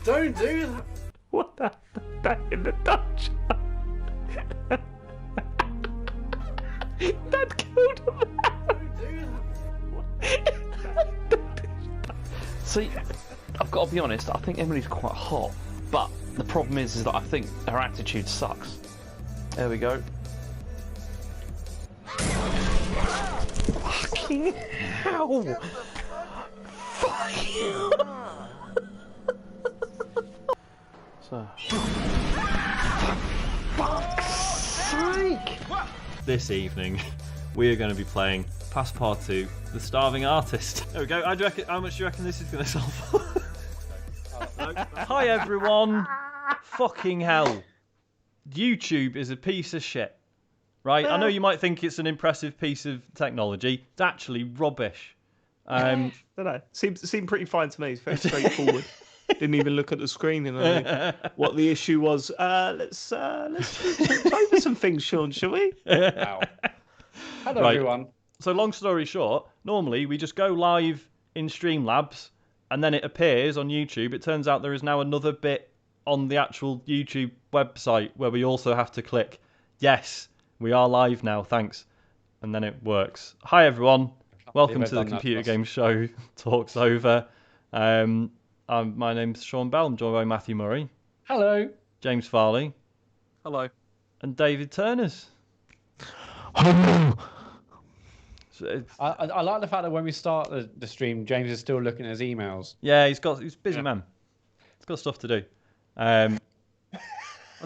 Don't do that. What the that in the Dutch? That killed him. Don't do that. See, I've got to be honest, I think Emily's quite hot, but the problem is that I think her attitude sucks. There we go. Fucking hell! Fuck you! So, fuck's sake! This evening, we are going to be playing Passepartout, the Starving Artist. There we go. How much do you reckon this is going to sell for? Hi everyone. Fucking hell. YouTube is a piece of shit. Right? I know you might think it's an impressive piece of technology. It's actually rubbish. Don't know. Seemed pretty fine to me. It's very straightforward. Didn't even look at the screen and I think what the issue was. Let's talk over some things, Sean, shall we? Wow. Hello, Right. everyone. So long story short, normally we just go live in Streamlabs and then it appears on YouTube. It turns out there is now another bit on the actual YouTube website where we also have to click, yes, we are live now, thanks. And then it works. Hi everyone, welcome to the Computer Game Show Talks Over. My name's Sean Bell, I'm joined by Matthew Murray. Hello. James Farley. Hello. And David Turners. So I like the fact that when we start the stream, James is still looking at his emails. yeah, he's a busy man. He's got stuff to do. I've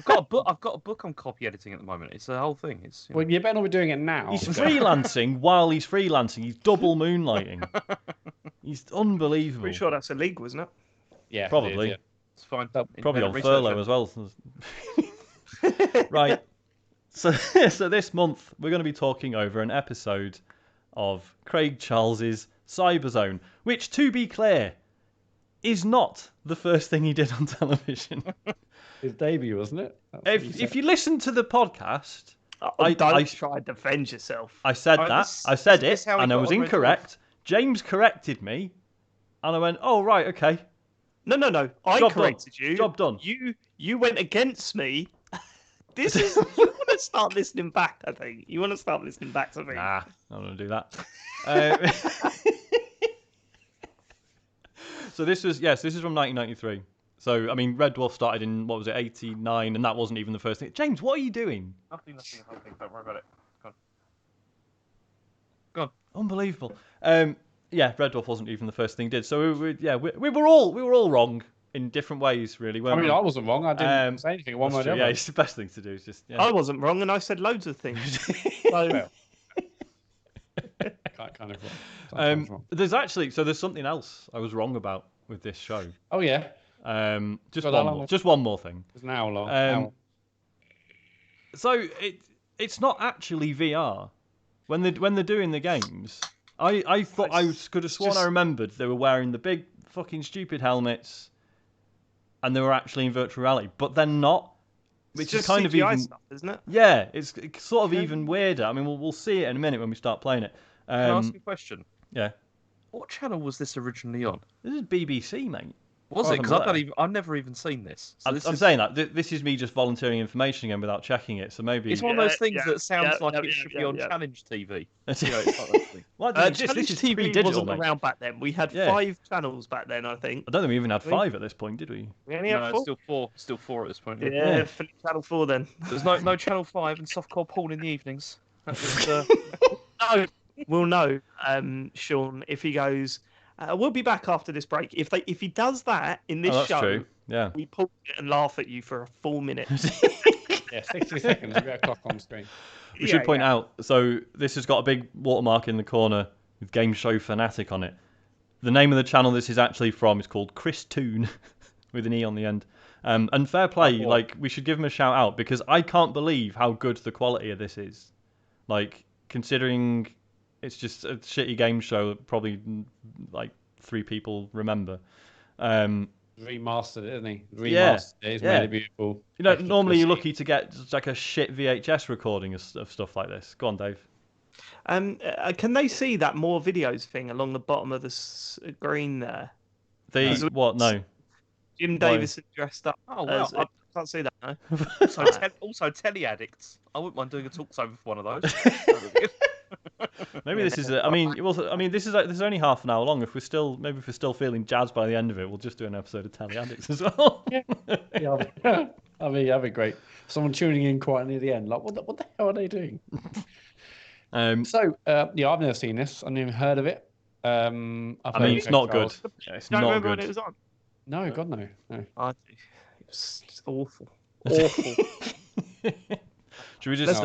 got a book I'm copy editing at the moment. It's the whole thing. It's Well, you better not be doing it now. He's freelancing while he's freelancing. He's double moonlighting. He's unbelievable. Pretty sure that's illegal, isn't it? Yeah, Probably. it is, it's fine. Probably on Research furlough it. as well. Right. So this month we're going to be talking over an episode of Craig Charles's CyberZone, which, to be clear, is not the first thing he did on television. His debut, wasn't it? That's what you If said. you listen to the podcast, Don't try and defend yourself. I said Oh, that. this- I said this it, how he and I got was on Red incorrect. James corrected me, and I went, "Oh right, okay, No. I Job corrected done. you. Job done." You went against me. This is you want to start listening back. I think you want to start listening back to me. Nah, I'm not gonna do that. Uh, so this is from 1993. So I mean, Red Dwarf started in what was it, 89, and that wasn't even the first thing. James, what are you doing? Nothing. Don't worry about it. Go on. Unbelievable. Yeah, Red Dwarf wasn't even the first thing he did. So we were all wrong in different ways, really. I Weren't mean, we? I wasn't wrong. I didn't say anything one way or That's the true, other. yeah, it's the best thing to do. Is just I wasn't wrong, and I said loads of things. So, Kind of wrong. Wrong. There's something else I was wrong about with this show. Oh yeah, Just Got that one long? more. Just one more thing. it's an hour long. So it's not actually VR. When they're doing the games, I thought could have sworn I remembered they were wearing the big fucking stupid helmets, and they were actually in virtual reality, but they're not. Which it's is kind of CGI even stuff, isn't it? yeah, it's sort of even weirder. I mean, we'll see it in a minute when we start playing it. Can I ask you a question? Yeah, What channel was this originally on? this is BBC, mate. Was Oh, it? Because I'm I've never even seen this. So I'm saying that this is me just volunteering information again without checking it. So maybe It's one of those Yeah, things yeah, that sounds yeah, like yeah, it should be yeah, on yeah. Challenge TV. You know, It's it's like that thing. Why does it exist? Challenge This is TV pre-digital, wasn't mate. around back then. We had Yeah. 5 channels back then, I think. I don't think we even had 5 at this point, did we? We only No, had it's 4. still four at this point. Yeah, Yeah. Philip Channel 4 then. There's no Channel 5 and softcore porn in the evenings. That was, No, we'll know, Sean, if he goes. We'll be back after this break. If he does that in this Oh, that's show, true. Yeah. we pause it and laugh at you for a full minute. Yeah, 60 seconds. We've got a clock on screen. We should point out, so this has got a big watermark in the corner with Game Show Fanatic on it. The name of the channel this is actually from is called Chris Toon, with an E on the end. And fair play, Oh, like, we should give him a shout out, because I can't believe how good the quality of this is. Like, considering it's just a shitty game show that probably, like, 3 people remember. Remastered it, isn't he? Yeah, Remastered it. It's yeah. made it beautiful. You know, Extra normally you're crispy. lucky to get just like a shit VHS recording of stuff like this. Go on, Dave. Can they see that more videos thing along the bottom of the screen there? The As we- what? No. Jim Davison dressed up. Oh well, I can't see that. No. also telly addicts. I wouldn't mind doing a talks over for one of those. Maybe this is. I mean, this is only half an hour long. If we're still feeling jazzed by the end of it, we'll just do an episode of Telly Addicts as well. Yeah, that'd be great. Someone tuning in quite near the end, like, what the hell are they doing? So, I've never seen this. I've never heard of it. It's not good. It's Don't not remember good. when it was on. No, God, no. It was awful. Awful. Should we just?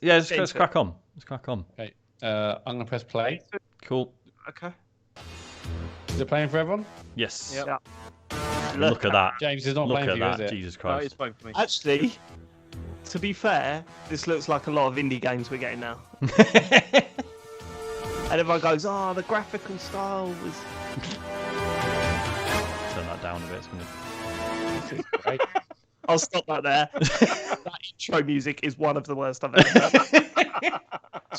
Let's crack on. Let's crack on. Okay. I'm gonna press play. Cool. Okay. Is it playing for everyone? Yes. Yep. Yeah. Look at that. James is not Look playing at for you, that. is it? Jesus No, Christ. it's fine for me. Actually, to be fair, this looks like a lot of indie games we're getting now. And everyone goes, the graphical style was. Turn that down a bit. It's gonna... This is great. I'll stop that there. That intro music is one of the worst I've ever heard.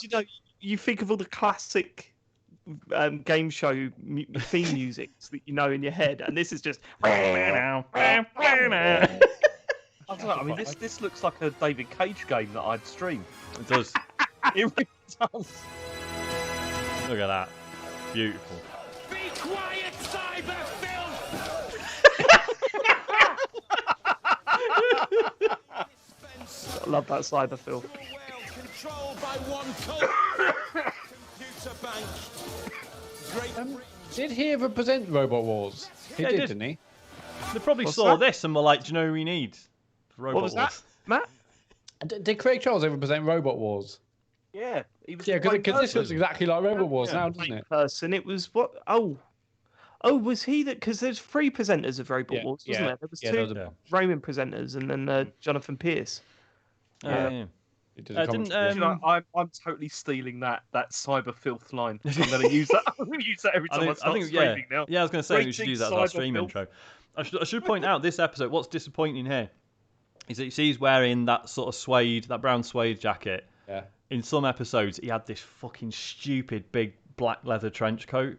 You know, you think of all the classic game show theme musics that you know in your head, and this is just. I don't know. I mean, this looks like a David Cage game that I'd stream. It does. It really does. Look at that. Beautiful. Be quiet, cyberfilm! I love that cyber film. Controlled by one computer bank. Great Britain. Did he ever present Robot Wars? He Yeah, did, he did. didn't he? They probably What's saw that? this and were like, do you know who we need? Robot What was that, Wars. Matt? Did Craig Charles ever present Robot Wars? Yeah, he was Yeah, the because this looks exactly like Robot Wars now, doesn't it? Person, it was what? Oh, was he that? Because there's 3 presenters of Robot Yeah, Wars, wasn't there? There was yeah, 2 there was Yeah. Roman presenters, and then Jonathan Pierce. Yeah. He did a Didn't, commentary. You know, I'm totally stealing that cyber filth line. I'm going to use that. I'm going to use that every time I start streaming now. Yeah, I was going to say we should Great use that as big our cyber stream filth. intro. I should point out this episode. What's disappointing here is that he's wearing that sort of suede, that brown suede jacket. Yeah. In some episodes, he had this fucking stupid big black leather trench coat,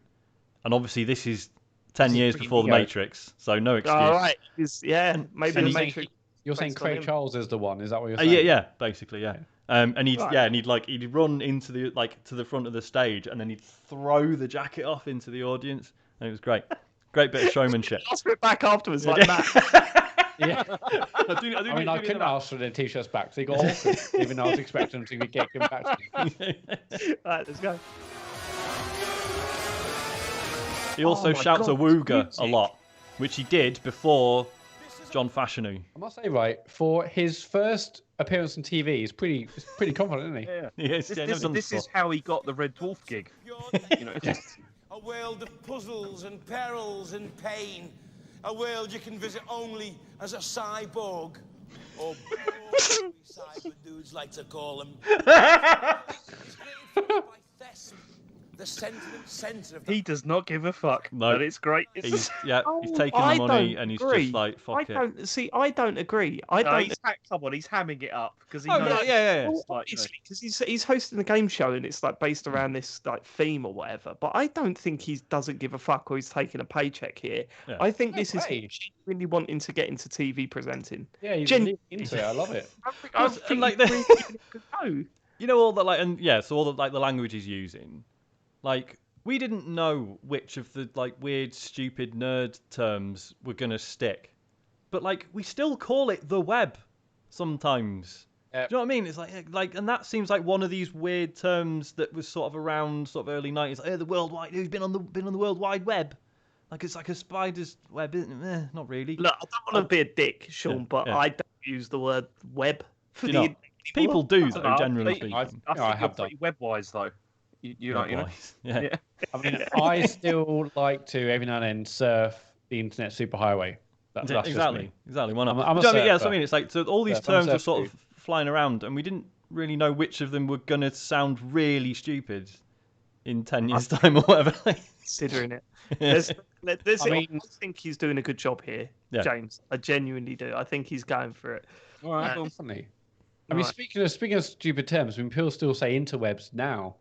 and obviously this is 10 is years pretty before the Neo. Matrix, so no excuse. All right. Yeah, maybe And the you're saying, Matrix. you're saying based on Craig him. Charles is the one? Is that what you're saying? Yeah, basically, yeah. And he'd Right. he'd run into to the front of the stage, and then he'd throw the jacket off into the audience, and it was great. Great bit of showmanship. Ask for it back afterwards, like Matt. Yeah. I I mean, I couldn't ask for the t-shirts back, so he got awkward, even though I was expecting him to get them back to me. Right, let's go. He also Oh my shouts God, Awooga a music. lot, which he did before John Fashanu. I must say, right, for his first appearance on TV, he's pretty confident, isn't he? Yeah. Yes, This, yeah, this, never done this is how he got the Red Dwarf gig. You know, it's A world of puzzles and perils and pain. A world you can visit only as a cyborg. Or cyber dudes like to call them. The sentiment centre of the he does not give a fuck. No. But it's great. It's He's taking I the money don't and he's agree. just like, fuck it. I don't agree. I no, don't. he's hamming it up because he Oh, knows. no, yeah. Well, like, you know. obviously, because he's hosting a game show and it's like based around this like theme or whatever. But I don't think he doesn't give a fuck or he's taking a paycheck here. Yeah. I think No this is way. him genuinely wanting to get into TV presenting. Yeah, he's Gen- really into it. I love it. I And think like he's the- really giving it a go. You know all that, like, and yeah, so all the the language he's using, like, we didn't know which of the like weird, stupid nerd terms were gonna stick, but like we still call it the web sometimes. Do you know what I mean? It's like, and that seems like one of these weird terms that was sort of around sort of early '90s. Like, the World Wide, who's been on the World Wide Web? Like it's like a spider's web, isn't it? Not really. Look, I don't want to be a dick, Sean, Yeah, but yeah. I don't use the word web for Do the. you not? People do, though, No, generally I- speaking. I I think I you're have done. pretty web-wise though. You know. Yeah. Yeah. I mean, I still like to every now and then surf the internet superhighway. That's just Exactly. me. Exactly. Why not? I'm a Do you know what I mean? Yeah, that's what I surfer. mean. It's like, so all these Surf, I'm a terms are surfer sort too. of flying around, and we didn't really know which of them were going to sound really stupid in 10 years' time or whatever. Considering it. Yeah. I mean- think he's doing a good job here, Yeah. James. I genuinely do. I think he's going for it. All right, Yeah. definitely. I mean, Right. speaking of stupid terms, I mean, people still say interwebs now.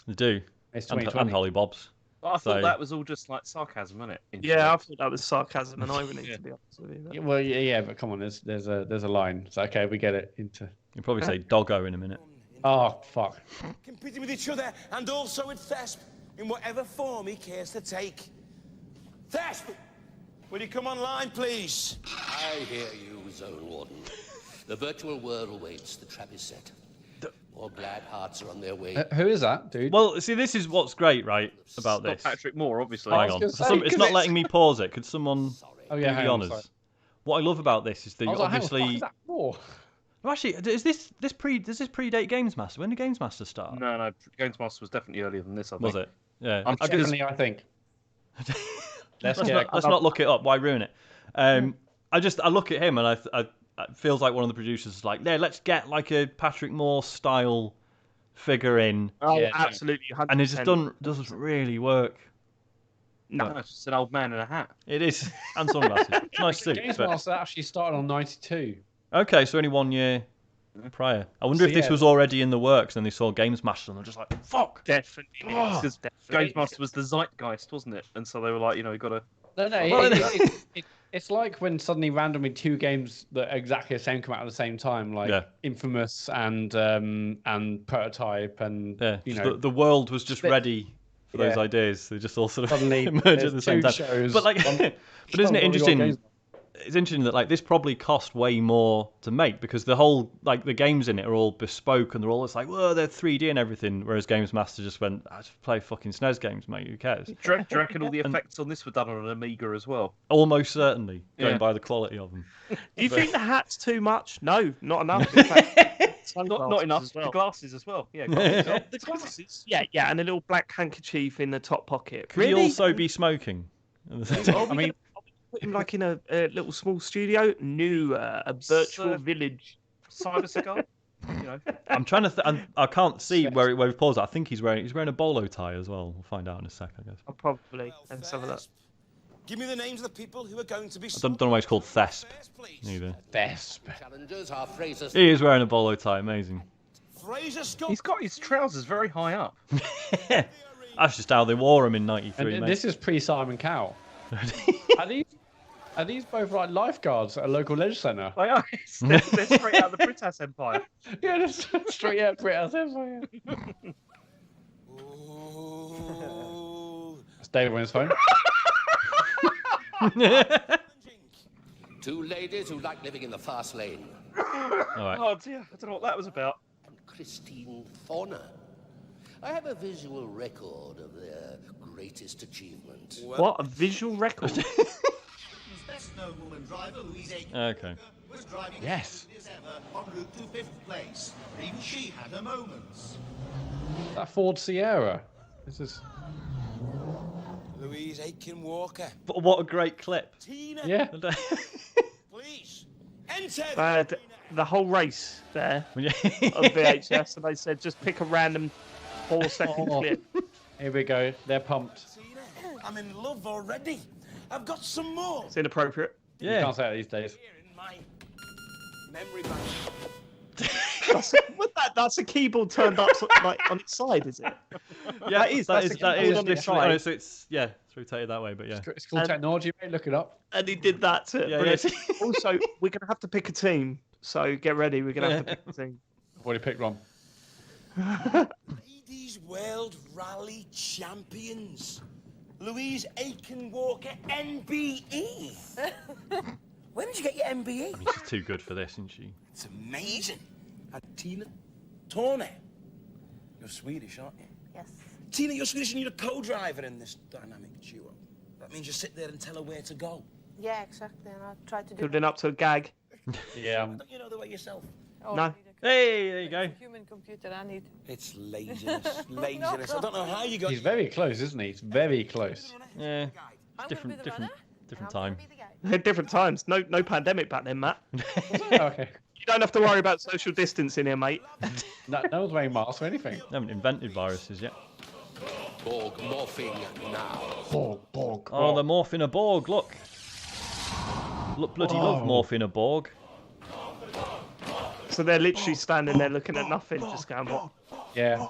They do. It's And 2020. Hollybobs. I thought that was all just like sarcasm, wasn't it? Yeah, I thought that was sarcasm and irony, to be honest with you. Well, yeah, but come on, there's a line. So okay, we get it. You'll probably say doggo in a minute. Oh fuck. Competing with each other and also with Thesp in whatever form he cares to take. Thesp, will you come online, please? I hear you, Zone Warden. The virtual world awaits. The trap is set. More glad hearts are on their way. Who is that, dude? Well, see, this is what's great, right, about this. Patrick Moore, obviously. Hang on. It's not letting me pause it. Could someone do the honours? What I love about this is that obviously. More? Well, actually, does this predate Games Master? When did Games Master start? No, Games Master was definitely earlier than this, I think. Was it? Yeah. I think. Let's not look it up. Why ruin it? I look at him and I it feels like one of the producers is like, yeah, let's get like a Patrick Moore style figure in. Oh, yeah, absolutely. 100%. And it just doesn't really work. No, it's just an old man in a hat. It is, and sunglasses. It's nice suit. Games Master actually started on 92. Okay, so only 1 year prior. I wonder if this was already in the works and they saw Games Master and they're just like, fuck. Definitely. Because Games Master was the zeitgeist, wasn't it? And so they were like, we've got to... No, it's like when suddenly randomly 2 games that are exactly the same come out at the same time, like Infamous and Prototype, and the world was just ready for those ideas. They just all sort of suddenly emerge at the same time. Shows, but isn't it interesting? It's interesting that like this probably cost way more to make because the whole the games in it are all bespoke and they're all they're 3D and everything, whereas Games Master just went, I just play fucking SNES games, mate. Who cares? Do you reckon all the effects on this were done on an Amiga as well? Almost certainly, going by the quality of them. Do you think the hat's too much? No, not enough. In fact, not enough. Well. The glasses as well. Yeah, the glasses. Yeah, and a little black handkerchief in the top pocket. Could he also be smoking? I mean. Put him like in a little small studio, a virtual village. Cyber cigar. I'm trying to. I can't see where we've paused. I think he's wearing a bolo tie as well. We'll find out in a sec, I guess. Oh, probably. Let's have a look. Give me the names of the people who are going to be. I don't know why it's called Thesp. Neither. Thesp. Challengers are Fraser. He is wearing a bolo tie. Amazing. He's got his trousers very high up. That's just how they wore them in '93. And this is pre-Simon Cowell. Are these both like lifeguards at a local leisure centre? They are. They're straight out of the British Empire. Yeah, they're straight out of the British Empire. It's David on his phone. 2 ladies who like living in the fast lane. All right. Oh dear, I don't know what that was about. And Christine Fauna. I have a visual record of their greatest achievement. What? A visual record? Okay. Yes. En route to 5th place. Even she had her moments. That Ford Sierra. This is. Louise Aiken Walker. But what a great clip. Tina. Yeah. Please. Enter. The whole race there of VHS, and they said just pick a random 4-second clip. Here we go. They're pumped. Tina, I'm in love already. I've got some more. It's inappropriate. Yeah. You can't say it these days. Here in my memory bank. That's a keyboard turned up on its side, is it? Yeah, that is literally. Side. So it's rotated that way, but yeah. It's called technology, mate. Look it up. And he did that too. Yeah. Also, we're gonna have to pick a team, so get ready. We're gonna have to pick a team. I've already picked one. Ladies World Rally Champions. Louise Aiken Walker, NBE. When did you get your MBE? I mean, she's too good for this, isn't she? It's amazing. And Tina Turner. You're Swedish, aren't you? Yes. Tina, you're Swedish and you're a co-driver in this dynamic duo. That means you sit there and tell her where to go. Yeah, exactly. And I'll try to do Building up to a gag. Yeah. Don't you know the way yourself? Oh, No. Hey, there you go. Human computer, I need. It's laziness. Laziness. I don't know how you got. He's very close, isn't he? He's very close. Yeah. I'm Different I'm time. gonna be the guy. Different times. No pandemic back then, Matt. Okay. You don't have to worry about social distancing here, mate. No one's wearing masks or anything. They haven't invented viruses yet. Borg morphing now. Borg. Oh, they're morphing a Borg. Look, bloody love morphing a Borg. So they're literally standing there looking at nothing, just going, what? Yeah.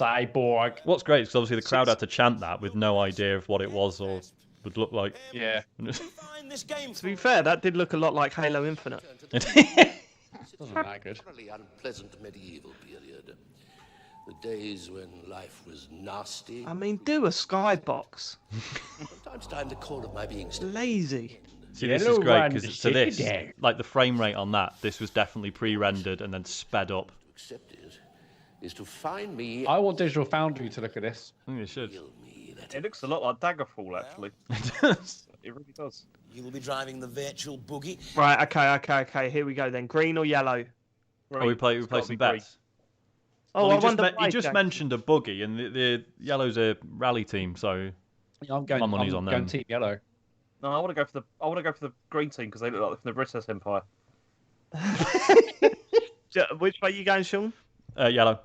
Cyborg. What's great is obviously the crowd had to chant that with no idea of what it was or would look like. Yeah. To be fair, that did look a lot like Halo Infinite. Wasn't that good. Unpleasant medieval period. The days when life was nasty. I mean, do a skybox. From time to time, the call of my being Lazy. See, this is great because so this, like the frame rate on that, this was definitely pre-rendered and then sped up. accept it is to find me. I want Digital Foundry to look at this. I think it should. It looks a lot like Daggerfall, actually. It does. It really does. You will be driving the virtual buggy. Right, okay. Here we go then. Green or yellow? Oh, we play some bets. Oh, well, I wonder. he just mentioned a buggy, and the yellow's a rally team, so I'm going. my money's on them. Going Team Yellow. No, I want to go for the green team because they look like from the British Empire. Which way are you going, Sean? Yellow.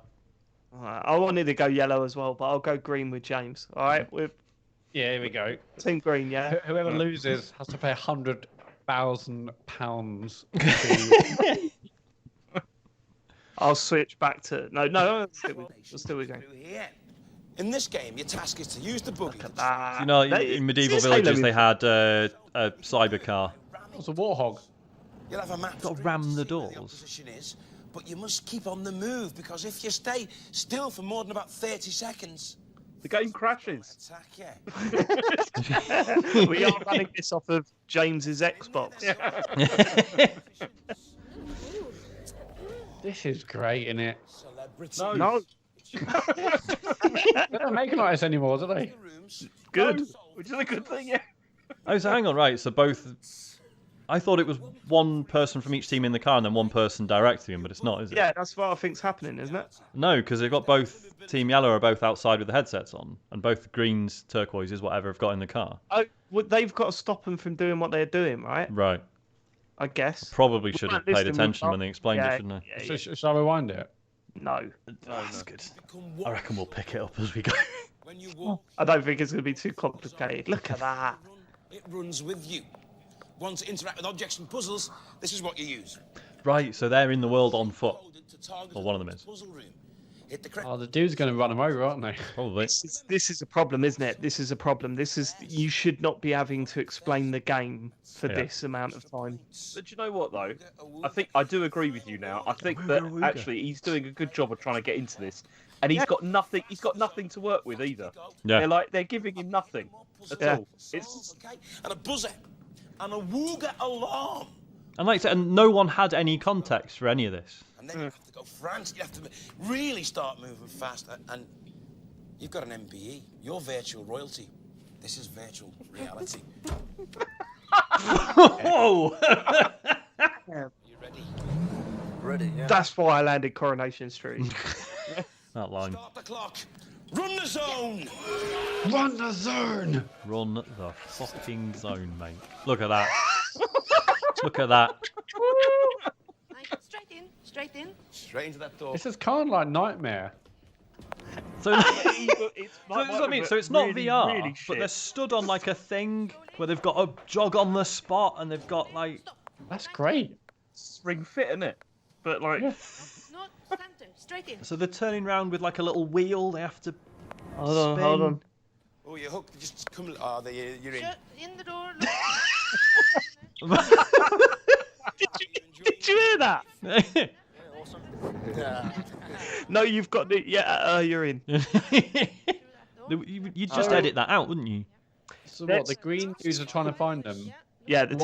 Right, I wanted to go yellow as well, but I'll go green with James. All right, with here we go. Team Green, yeah. Whoever loses has to pay £100,000. I'll switch back to no. Still with game. In this game, your task is to use the buggy. You know, in medieval villages they had a cyber car. It's a warthog. You'll have a map. Got to ram the doors. Position is, but you must keep on the move because if you stay still for more than about 30 seconds, the game crashes. Attack, yeah. We are running this off of James's Xbox. This is great, isn't it? No. They don't make it like this anymore, do they? Good. No, which is a good thing, yeah. Oh, so hang on, right? So both. I thought it was one person from each team in the car and then one person directing him, but it's not, is it? Yeah, that's what I think's happening, isn't it? No, because they've got both Team Yellow are both outside with the headsets on, and both the greens, turquoises, whatever, have got in the car. Oh, well, they've got to stop them from doing what they're doing, right? Right. I guess. Probably should have paid attention when they explained it, shouldn't I? Yeah. Shall I rewind it? No. That's good. I reckon we'll pick it up as we go. I don't think it's going to be too complicated. Look at that. It runs with you. Want to interact with objects and puzzles, this is what you use. Right, so they're in the world on foot. Well, one of them is. Oh, the dude's going to run them over, aren't they? Probably. This is a problem, isn't it? This is a problem. You should not be having to explain the game for this amount of time. But you know what, though? I think I do agree with you now. I think that actually he's doing a good job of trying to get into this, and he's got nothing. He's got nothing to work with either. Yeah. They're giving him nothing at all. It's and a buzzer and a Wooga alarm. And like I said, and no one had any context for any of this. And then you have to go frantic. You have to really start moving fast. And you've got an MPE. You're virtual royalty. This is virtual reality. Whoa! You ready? Ready, yeah. That's why I landed Coronation Street. That line. Start the clock. Run the zone! Run the zone! Run the fucking zone, mate. Look at that. Look at that. Straight in, straight in. Straight into that door. This is kind of like Nightmare. So it's not really, VR, really but they're stood on like a thing where they've got to jog on the spot and they've got like... That's great. Ring fit, isn't it? But like... No, center, straight in. So they're turning around with like a little wheel. They have to Hold on. Oh, you're hooked. Just come. Oh, you're in. Shut in the door. Did you hear that? Yeah, awesome. No, you've got the... Yeah, you're in. You'd just edit that out, wouldn't you? So what? The green dudes are trying to find them. Yeah, the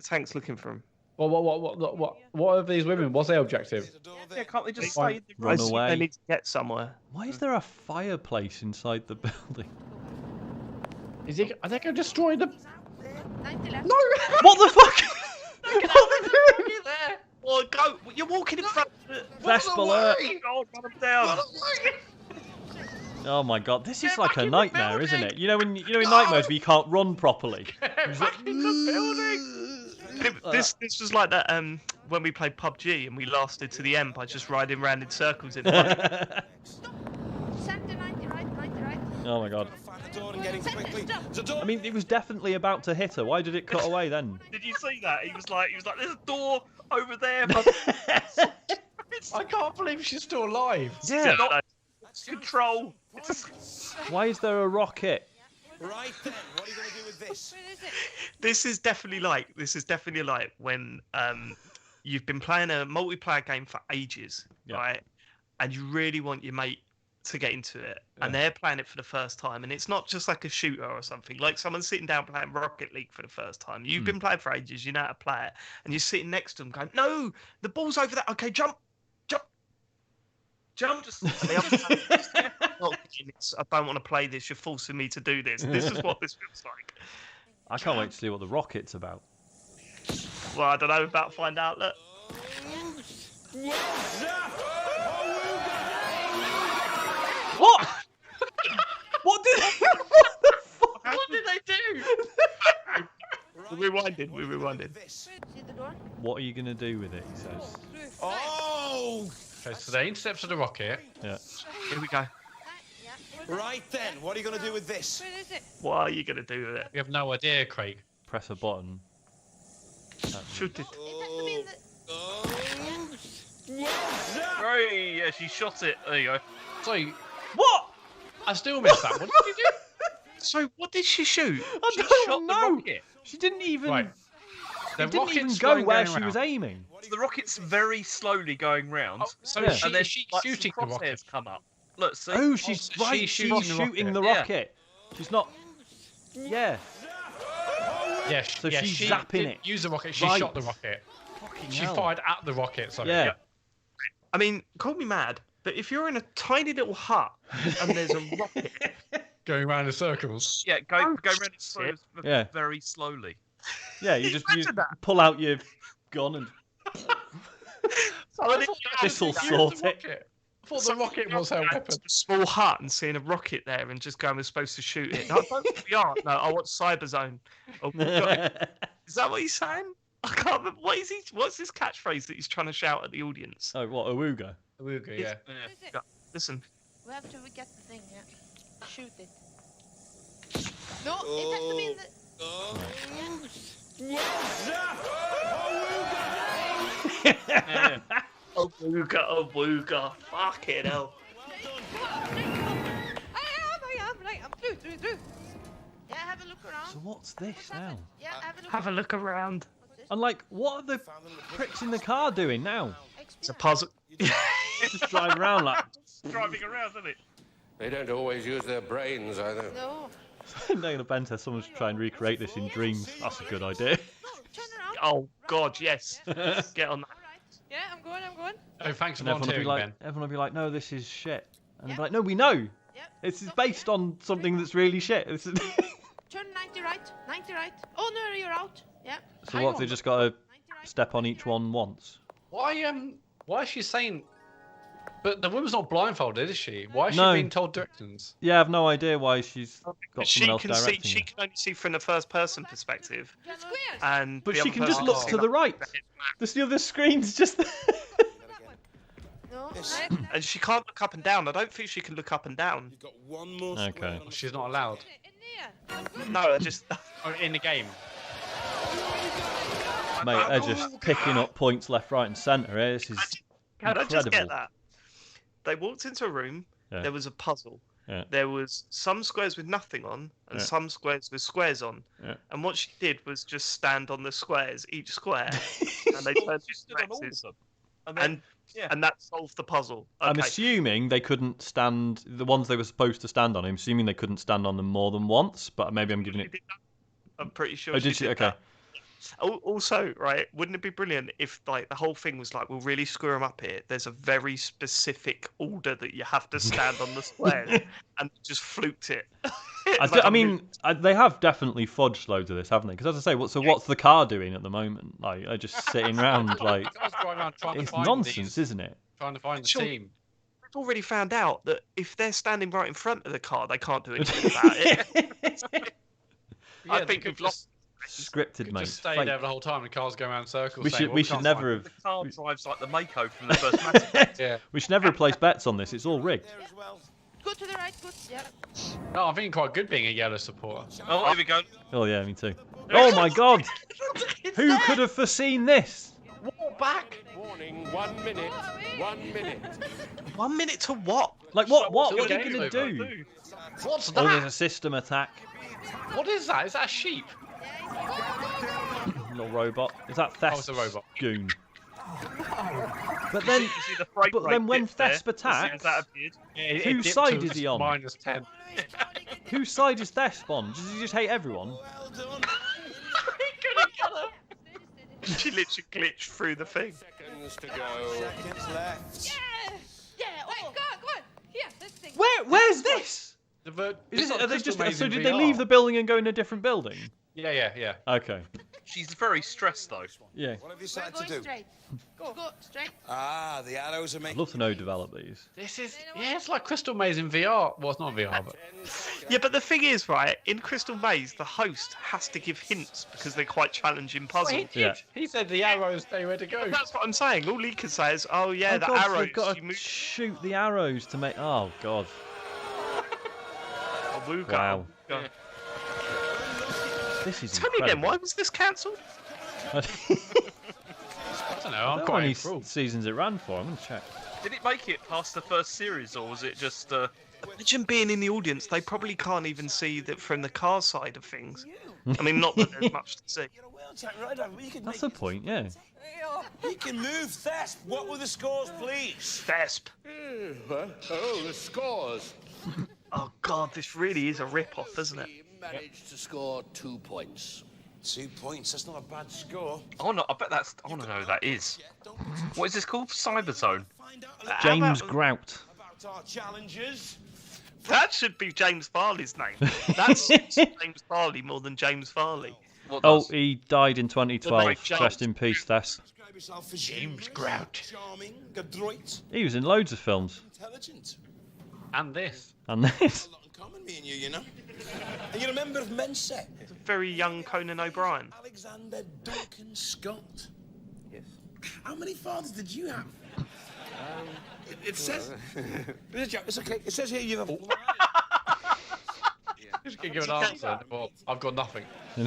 tank's looking for him. Well, what are these women? What's their objective? Yeah, can't they just stay in the Run away. They need to get somewhere. Why is there a fireplace inside the building? Are they going to destroy the... 90 left. No! What the fuck? Oh, go! You're walking in front of it. Vesp alert. Oh, run them down. Oh my god, this is like a nightmare, isn't it? You know in nightmares where you can't run properly. This was like that when we played PUBG and we lasted to the end by just riding around in circles in the Center 90 right, 90 right. Oh my god. Find the door and get in quickly. There's a door. I mean, it was definitely about to hit her. Why did it cut away then? Did you see that? He was like, there's a door over there. I can't believe she's still alive. Yeah. control. Why is there a rocket? Right then, what are you going to do with this? Where is it? This is definitely like when you've been playing a multiplayer game for ages, right? And you really want your mate to get into it, and they're playing it for the first time, and it's not just like a shooter or something. Like someone's sitting down playing Rocket League for the first time. You've been playing for ages, you know how to play it, and you're sitting next to them going, "No, the ball's over there. Okay, jump." Just and the other side, I don't want to play this. You're forcing me to do this. This is what this feels like. I can't wait to see what the rocket's about. Well, I don't know, about to find out. Look. What? What did the fuck? What did they do? We're rewinding. See the door? What are you gonna do with it? He says. Oh! Okay, so they intercepted the rocket. Yeah. Here we go. Yeah. Right then, what are you going to do with this? Where is it? What are you gonna do with it? We have no idea, Craig. Press a button. Shoot it. It has to be in the... Right, yeah, she shot it. There you go. So, What? I still missed that. What did you do? So, what did she shoot? I She don't shot know. the rocket. She didn't even. Right. The It didn't even rocket's go going where down she was around. aiming. The rocket's very slowly going round. Oh, so Yeah. is and then she like, shooting some the rocket? crosshairs come up. Look, see? Oh, she's so right. she's She's shooting the the rocket. rocket. She's not. Yeah. Yeah, So yeah, she's she zapping didn't it. use the rocket. She Right. shot the rocket. She hell. fired at the rocket. Sorry. Yeah. I mean, call me mad, but if you're in a tiny little hut and there's a rocket, Going around in circles. yeah, go round in shit. Yeah. very slowly. Yeah. You just Imagine that. pull out your gun and this'll sort it. I thought the rocket was her weapon. A small hut and seeing a rocket there and just going, we're supposed to shoot it. I don't think we are. No, I want CyberZone. Oh, is that what he's saying? I can't remember. What's his catchphrase that he's trying to shout at the audience? Oh, what, Awooga? Awooga, yeah. Where is it? Yeah. Listen. We have to get the thing, yeah. Shoot it. No, it has to be in the... Awooga. Fucking hell. I am. Through. Yeah, have a look around. So what's this now? Yeah, have a look. Have a look around. What's this? And like, what are the pricks in the car doing now? It's a puzzle. Just driving around like. Driving around, isn't it? They don't always use their brains either. No. Nail a bent test. Someone should try and recreate this in dreams. That's a good idea. No, turn around. Oh, God, yes. Get on that. All right. Yeah, I'm going. Oh, thanks for And everyone will be volunteering, like, Ben. no, this is shit. And they'll Yeah. be like, no, we know. Yep. This is based on something that's really shit. This is... Turn 90 right. 90 right. Oh, no, you're out. Yeah. So Hang what? on. They just got to 90 right. step on each one once. Why is she saying? But the woman's not blindfolded, is she? Why is she No. being told directions? Yeah, I have no idea why she's got She someone else can see. directing She her. can only see from the first-person perspective, Squares. and But the she other can just person look can to see the right. There's the other screen's just there. No. Yes. Right. And she can't look up and down. I don't think she can look up and down. You've got one more Okay. square on the She's not allowed. In there. No, I just. Oh, in the game. Mate, they're just picking up points left, right, and centre. Eh? This is Can I just get incredible. that? They walked into a room. Yeah. There was a puzzle. Yeah. There was some squares with nothing on, and Yeah. some squares with squares on. Yeah. And what she did was just stand on the squares, each square, and they turned She to stood on all of X's, them. And then, and that solved the puzzle. I'm Okay. assuming they couldn't stand the ones they were supposed to stand on. I'm assuming they couldn't stand on them more than once, but maybe I'm giving She it. did that. I'm pretty sure. Oh, did she? did Okay. that. Also, right, wouldn't it be brilliant if like the whole thing was like, we'll really screw them up here. There's a very specific order that you have to stand on the squares, and just fluked it. I mean, they have definitely fudged loads of this, haven't they? Because as I say, what's the car doing at the moment? Like, they're just sitting around like Guys going around trying to it's find nonsense, these, isn't it? trying to find the Sure. team. We've already found out that if they're standing right in front of the car, they can't do anything about it. Yeah, I they think could we've lost. Scripted, Could mate. just stay Fake. there the whole time. The cars go around in circles. We saying, should "Well, we we should can't never find have The car drives like the Mako from the first Mass Effect. them." Yeah. we should never have placed bets on this. It's all rigged. There as well. Go to the right. Good. Yeah. No, I think quite good being a yellow supporter. Oh, here we go. Oh yeah, me too. Oh my god! Who could have foreseen this? Walk back. Warning, 1 minute. 1 minute. 1 minute to what? Like what? What? So What are the you gonna game's do? What's Oh, there's that? a system attack. What is that? Is that a sheep? Little robot. Is that Oh, it's a robot. Goon. But then, You see the frame but rate then when dip there, Thesp as soon as attacks, that appeared. whose side is he on? -10. Whose side is Thesp on? Does he just hate everyone? Well done. She literally glitched through the thing. Seconds to go. Seconds left. Yeah. Oh, go on. Here, this thing. Where's this? Are Are they just? So did they leave the building and go in a different building? Yeah. Okay. She's very stressed though. Yeah. What have you We're decided to going do? straight. Go straight. Ah, the arrows are I'd making. love to know who developed these. This is it's like Crystal Maze in VR. Well, it's not VR, but Yeah, but the thing is, right, in Crystal Maze, the host has to give hints because they're quite challenging puzzles. Yeah. He said the arrows know where to go. That's what I'm saying. All he can say is, oh yeah, Oh the God, so arrows. they've got you to move. shoot the arrows to make. Oh God. Oh, Wooga, Wow. Wooga. This is Tell me again, incredible. why was this cancelled? I don't know. I I'm don't know how quite many improved. seasons it ran for. I'm gonna check. Did it make it past the first series, or was it just? Imagine being in the audience. They probably can't even see that from the car side of things. I mean, not that there's much to see. You're a wheelchair rider. You can That's make the point, yeah. You can move Thesp. What were the scores, please? Thesp. Oh, the scores. Oh God, this really is a rip-off, isn't it? He managed to score 2 points. 2 points. That's not a bad score. Oh no, I bet that's. I want to know who that is. What is this called? CyberZone. Find out a little James about- Grout. about our challenges. That should be James Farley's name. That's James Farley more than James Farley. Oh, he died in 2012. James. Rest in peace, Thess. Describe yourself as James humorous, Grout. charming, adroit, He was in loads of films. intelligent. And this. And this. A lot in common, me and you know. And you're a member of Mensa. It's a very young Conan O'Brien. Alexander Duncan Scott. Yes. How many fathers did you have? It says. It's okay. It says here you have. Just gonna give an answer. Well, I've got nothing. He's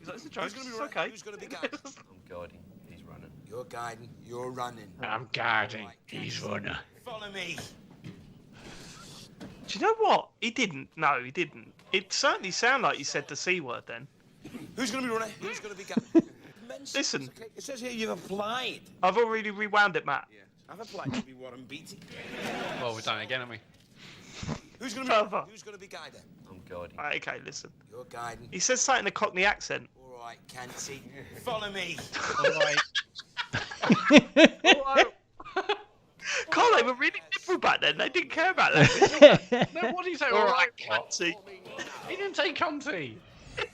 like, it's a joke. Who's going to be It's running? okay. Who's going to be guiding? I'm guiding. He's running. You're guiding. You're running. I'm guarding. He's running. Follow me. Do you know what? He didn't. No, he didn't. It certainly sounded like he said the C word then. Who's going to be running? Who's going to be guiding? Mensa. Listen. It's okay. It says here you've applied. I've already rewound it, Matt. I've applied to be Warren Beatty. Well, we've done it again, haven't we? Who's going Further. to be guiding? I'm guiding. Right, okay, listen. You're guiding. He says something in a Cockney accent. All right, Canty. Follow me. God, they were really liberal back then. They didn't care about that. No, what did he say? All All right, right, Canty. He didn't say cunty.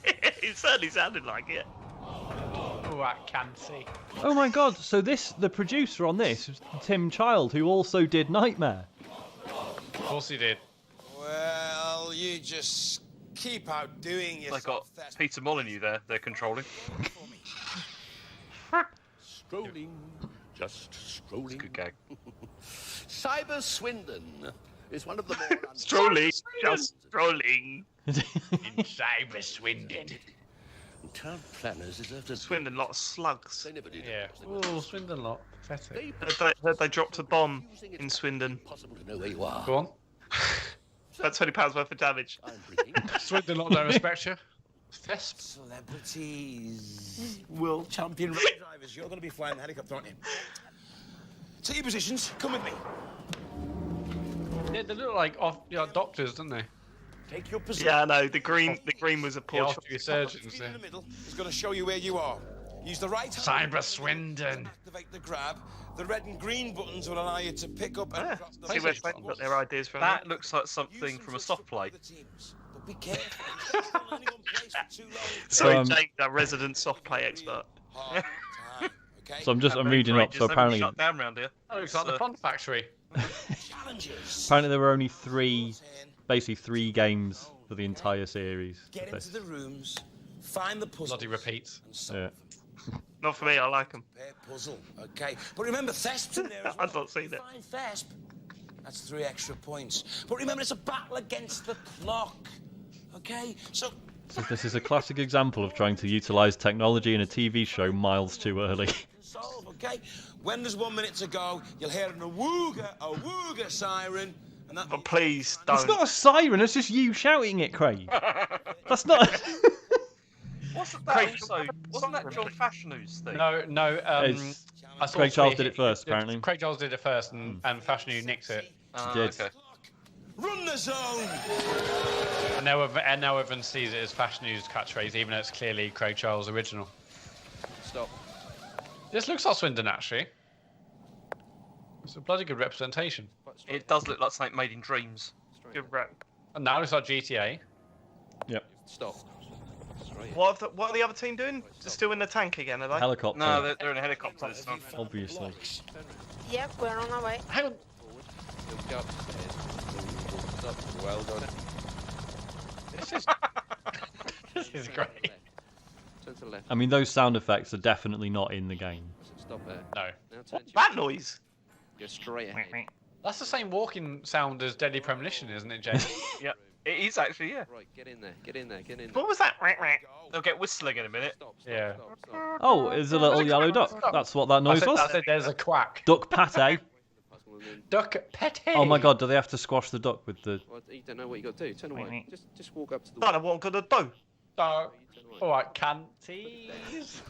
It certainly sounded like it. All right, canty. Oh my God! So the producer on this was Tim Child, who also did Nightmare. Of course he did. Well, you just keep outdoing They yourself. got That's Peter Molyneux there. They're controlling. Strolling. Just strolling. Good gag. Cyber Swindon is one of the more Strolling. Just strolling. In cyber Swindon. Town planners deserve to Swindon, lot of slugs. They never did. Yeah. Oh, Swindon lot. Pathetic. Heard they dropped a bomb in Swindon. Impossible to know where you are. Go on. About £20 worth of damage. I'm bringing Swindon lot don't respect you. Thesp. Celebrities. World champion race drivers. You're going to be flying the helicopter, aren't you? Take your positions. Come with me. Yeah, they look like doctors, don't they? Take your position. Yeah, I know. The green was a poor Yeah, choice. after your surgeons Feet there. in the middle is going to show you where you are. Use the right hand. Cyber Swindon. Activate the grab. The red and green buttons will allow you to pick up and Yeah, cross the see where they got their ideas from. That looks like something from a soft play. But be careful. You're still learning on place for too long. Sorry, Um, James, our resident soft play expert. Hard time, okay? So I'm reading up. So apparently shut down round here. Oh, it's like the Fun Factory. Challenges. there were only basically three games for the entire series. Get into the rooms, find the puzzles, Bloody repeats. and solve Yeah. them. Not for me. I like them. Pair puzzle, okay? But remember, Thesp's in there as well. I've not seen it. Find Thesp. That's 3 extra points. But remember, it's a battle against the clock, okay? So So this is a classic example of trying to utilise technology in a TV show miles too early. solve, okay? When there's 1 minute to go, you'll hear an awooga siren, and that. But please don't. It's not a siren. It's just you shouting it, Craig. That's not. Wasn't that also? Wasn't that John Fashionu's thing? No. It's- I saw Craig Charles three- did it first, apparently. Craig Charles did it first, and Fashanu nicked it. did. Okay. Run the zone. And now everyone sees it as Fashanu's catchphrase, even though it's clearly Craig Charles' original. Stop. This looks like Swindon, actually. It's a bloody good representation. It does look like something made in dreams. Good rep. And now it looks like GTA. Yep. Stop. Straight. What are the other team doing? Just still in the tank again, are they? Helicopter. No, they're in a helicopter this time. Obviously. Yep, we're on our way. Hang on. Go upstairs. Stop. Well done. This is great. Turn to the left. I mean, those sound effects are definitely not in the game. Stop there. No. Now turn What to that noise? Go straight ahead. That's the same walking sound as Deadly Premonition, isn't it, James? Yeah, it is actually. Yeah. Right, get in there. Get in there. Get in there. What was that? They'll get whistling in a minute. Stop. Yeah. Stop. Oh, it's a little yellow duck. That's what that noise was. I said there's a quack. Duck pate. Duck pete. Oh my god, do they have to squash the duck with the... Well, you don't know what you got to do. Turn away. Just walk up to the. I don't know what I'm gonna do. All right, cantees.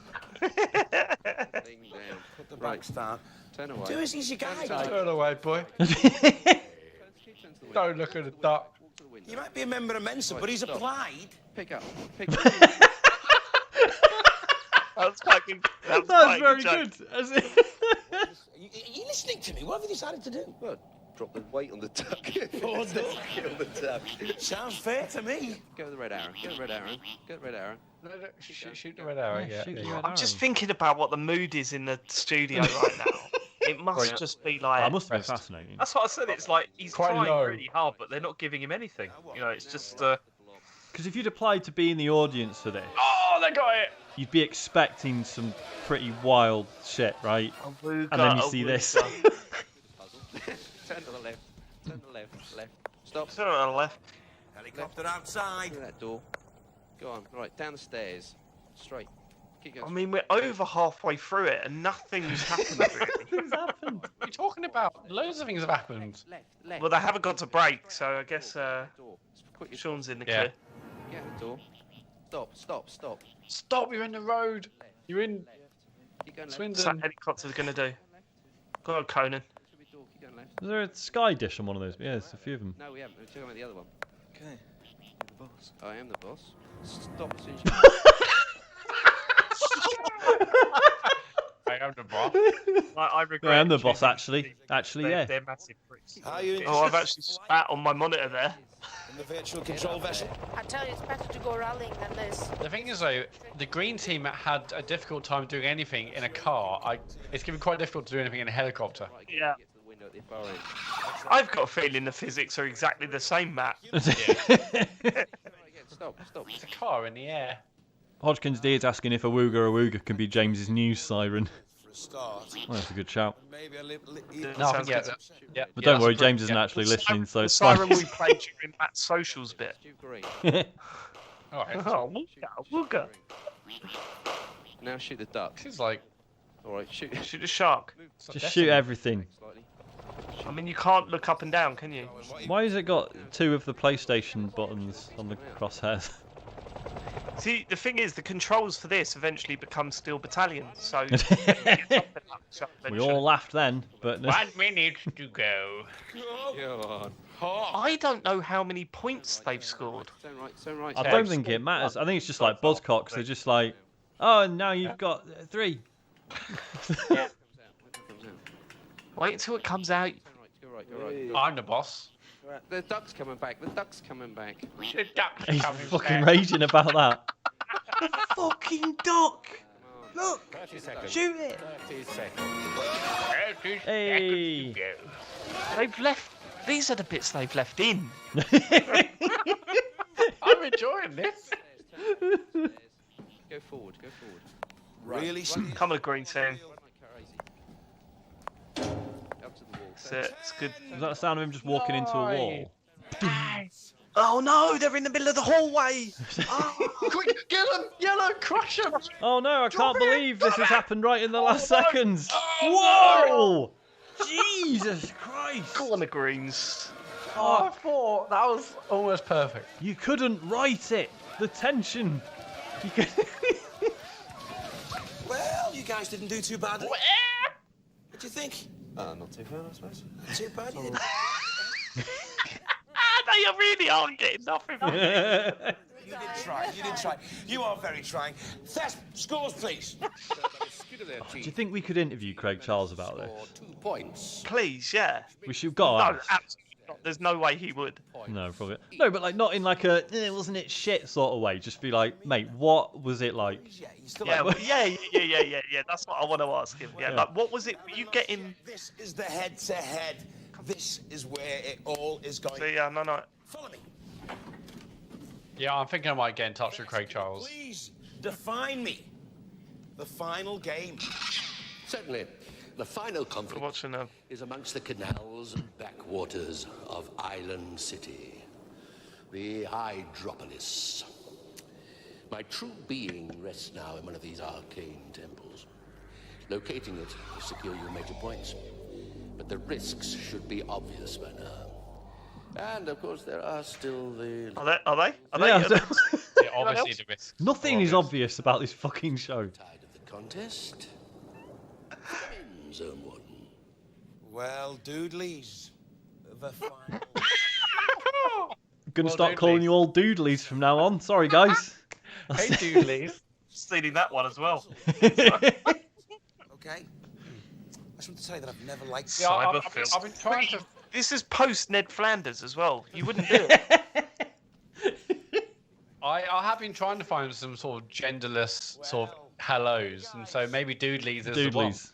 Thing down. Put the back start. Turn away. Do as he's your guide. Turn away, boy. Keep turning to the window. Don't look at the duck. Walk to the window. You might be a member of Mensa, Right, but he's stop. applied. Pick up. Pick up. That's fucking. That's That's quite very joke. good. Are you listening to me? What have you decided to do? Well, drop the weight on the duck. Oh, no. Kill the duck. Sounds fair to me. Go with the red arrow. Go with the red arrow. Go with the red arrow. No, shoot the red arrow. Yeah. shoot the yeah. red I'm just thinking about what the mood is in the studio right now. It must just be like. That must be fascinating. That's what I said. It's like he's Quite trying low. really hard, but they're not giving him anything. You know, it's just. Because if you'd applied to be in the audience for this, Oh, they got it. you'd be expecting some pretty wild shit, right? Awooga, And then you see this. awooga. Puzzle. Turn to the left. Turn to the left. Left. Stop. Turn on the left. Helicopter outside. Through that door. Go on. Right, down the stairs. Straight. Keep going. I mean, we're over halfway through it and nothing's happened really. What's happened? What are you talking about? Loads of things have happened. Left. Well, they haven't got to break, so I guess Door. As quick as Sean's in the Yeah. clear. Get out the door. Stop. Stop! You're in the road. You're in Keep going left. What's that Swindon. helicopter's gonna do? Go on, Conan. Should be door. Keep going left. Is there a sky dish on one of those? Yeah, there's a few of them. No, we haven't. We're talking about the other one. Okay. The boss. I am the boss. Stop as soon as you. I am the boss. I regret. I am the boss, choosing actually. these. Actually, They're, yeah. they're massive pricks. Are you Oh, I've actually spat on my monitor there. in the virtual control vessel? I tell you, it's better to go rallying than this. The thing is, though, the green team had a difficult time doing anything in a car. It's going to be quite difficult to do anything in a helicopter. Right, Yeah. Get to the window at the far end. I've got a feeling the physics are exactly the same, Matt. Right, again. Stop. It's a car in the air. Hodgkins D is asking if Awooga can be James's news siren. For a start. Well, that's a good shout. Maybe a little. No, I Sounds think, good. yeah. But Yeah, don't worry, that's great. James isn't Yeah. actually listening, so The it's fine. siren we played during Matt's socials bit. Stu Green. All right. Oh, wooga. Now shoot the duck. This is like. All right, shoot. Shoot a shark. Just shoot everything. Slightly. I mean, you can't look up and down, can you? Why has it got two of the PlayStation buttons on the crosshairs? See, the thing is, the controls for this eventually become Steel Battalion, so We all laughed then, but 1 minute to go. Go on. I don't know how many points they've scored. Turn right. I don't think it matters. I think it's just like Buzzcocks. They're just like, oh, and now you've got 3. Wait until it comes out. Go right. I'm the boss. The duck's coming back. The duck's coming back. The duck's He's coming fucking back. raging about that. Fucking duck! Look! Shoot it! 30 seconds. 30 Hey. seconds to go. They've left. These are the bits they've left in. I'm enjoying this. Go forward. Really? Come on, green team. Up to the wall. That's it. It's good. Is that the sound of him just walking into a wall? Oh no, they're in the middle of the hallway. Oh. Quick, get them! Yellow, crush them! Oh no, I can't believe this has happened right in the last no. seconds. Oh, Whoa! Jesus Christ! Go on the greens. Oh, I thought that was almost perfect. You couldn't write it. The tension. You could... Well, you guys didn't do too badly. What do you think? Not too bad, I suppose. Not too bad. You didn't. They really aren't getting nothing. You did try. You did try. You are very trying. Thesp, scores, please. Do you think we could interview Craig Charles about this? 2 points. Please, yeah. We should go. No, absolutely not. There's no way he would. No, probably. No, but like not in like a wasn't it shit sort of way. Just be like, mate, what was it like? Yeah, you still Yeah, like... yeah. That's what I want to ask him. Yeah, like what was it? Were you getting? This is the head-to-head. This is where it all is going. So, yeah, no. Follow me. Yeah, I'm thinking I might get in touch with Craig Charles. Please define me. The final game. Certainly. The final We're conflict watching a. is amongst the canals and backwaters of Island City, the Hydropolis. My true being rests now in one of these arcane temples. Locating it will secure you major points, but the risks should be obvious by now. And of course, there are still the. Are they? Yeah, Yeah, obviously the risk. nothing is obvious about this fucking show. Tide of the contest. Come in, Zone Warden. Well, Doodleys, the final. Gonna Well, start calling Doodleys. you all doodlies from now on. Sorry, guys. Hey, Doodleys. Stealing that one as well. Okay. I just want to say that I've never liked Yeah, I've Cyberfilm. been trying to. This is post Ned Flanders as well. You wouldn't do it. I have been trying to find some sort of genderless sort of hellos, and so maybe Doodleys is the one. Doodlies.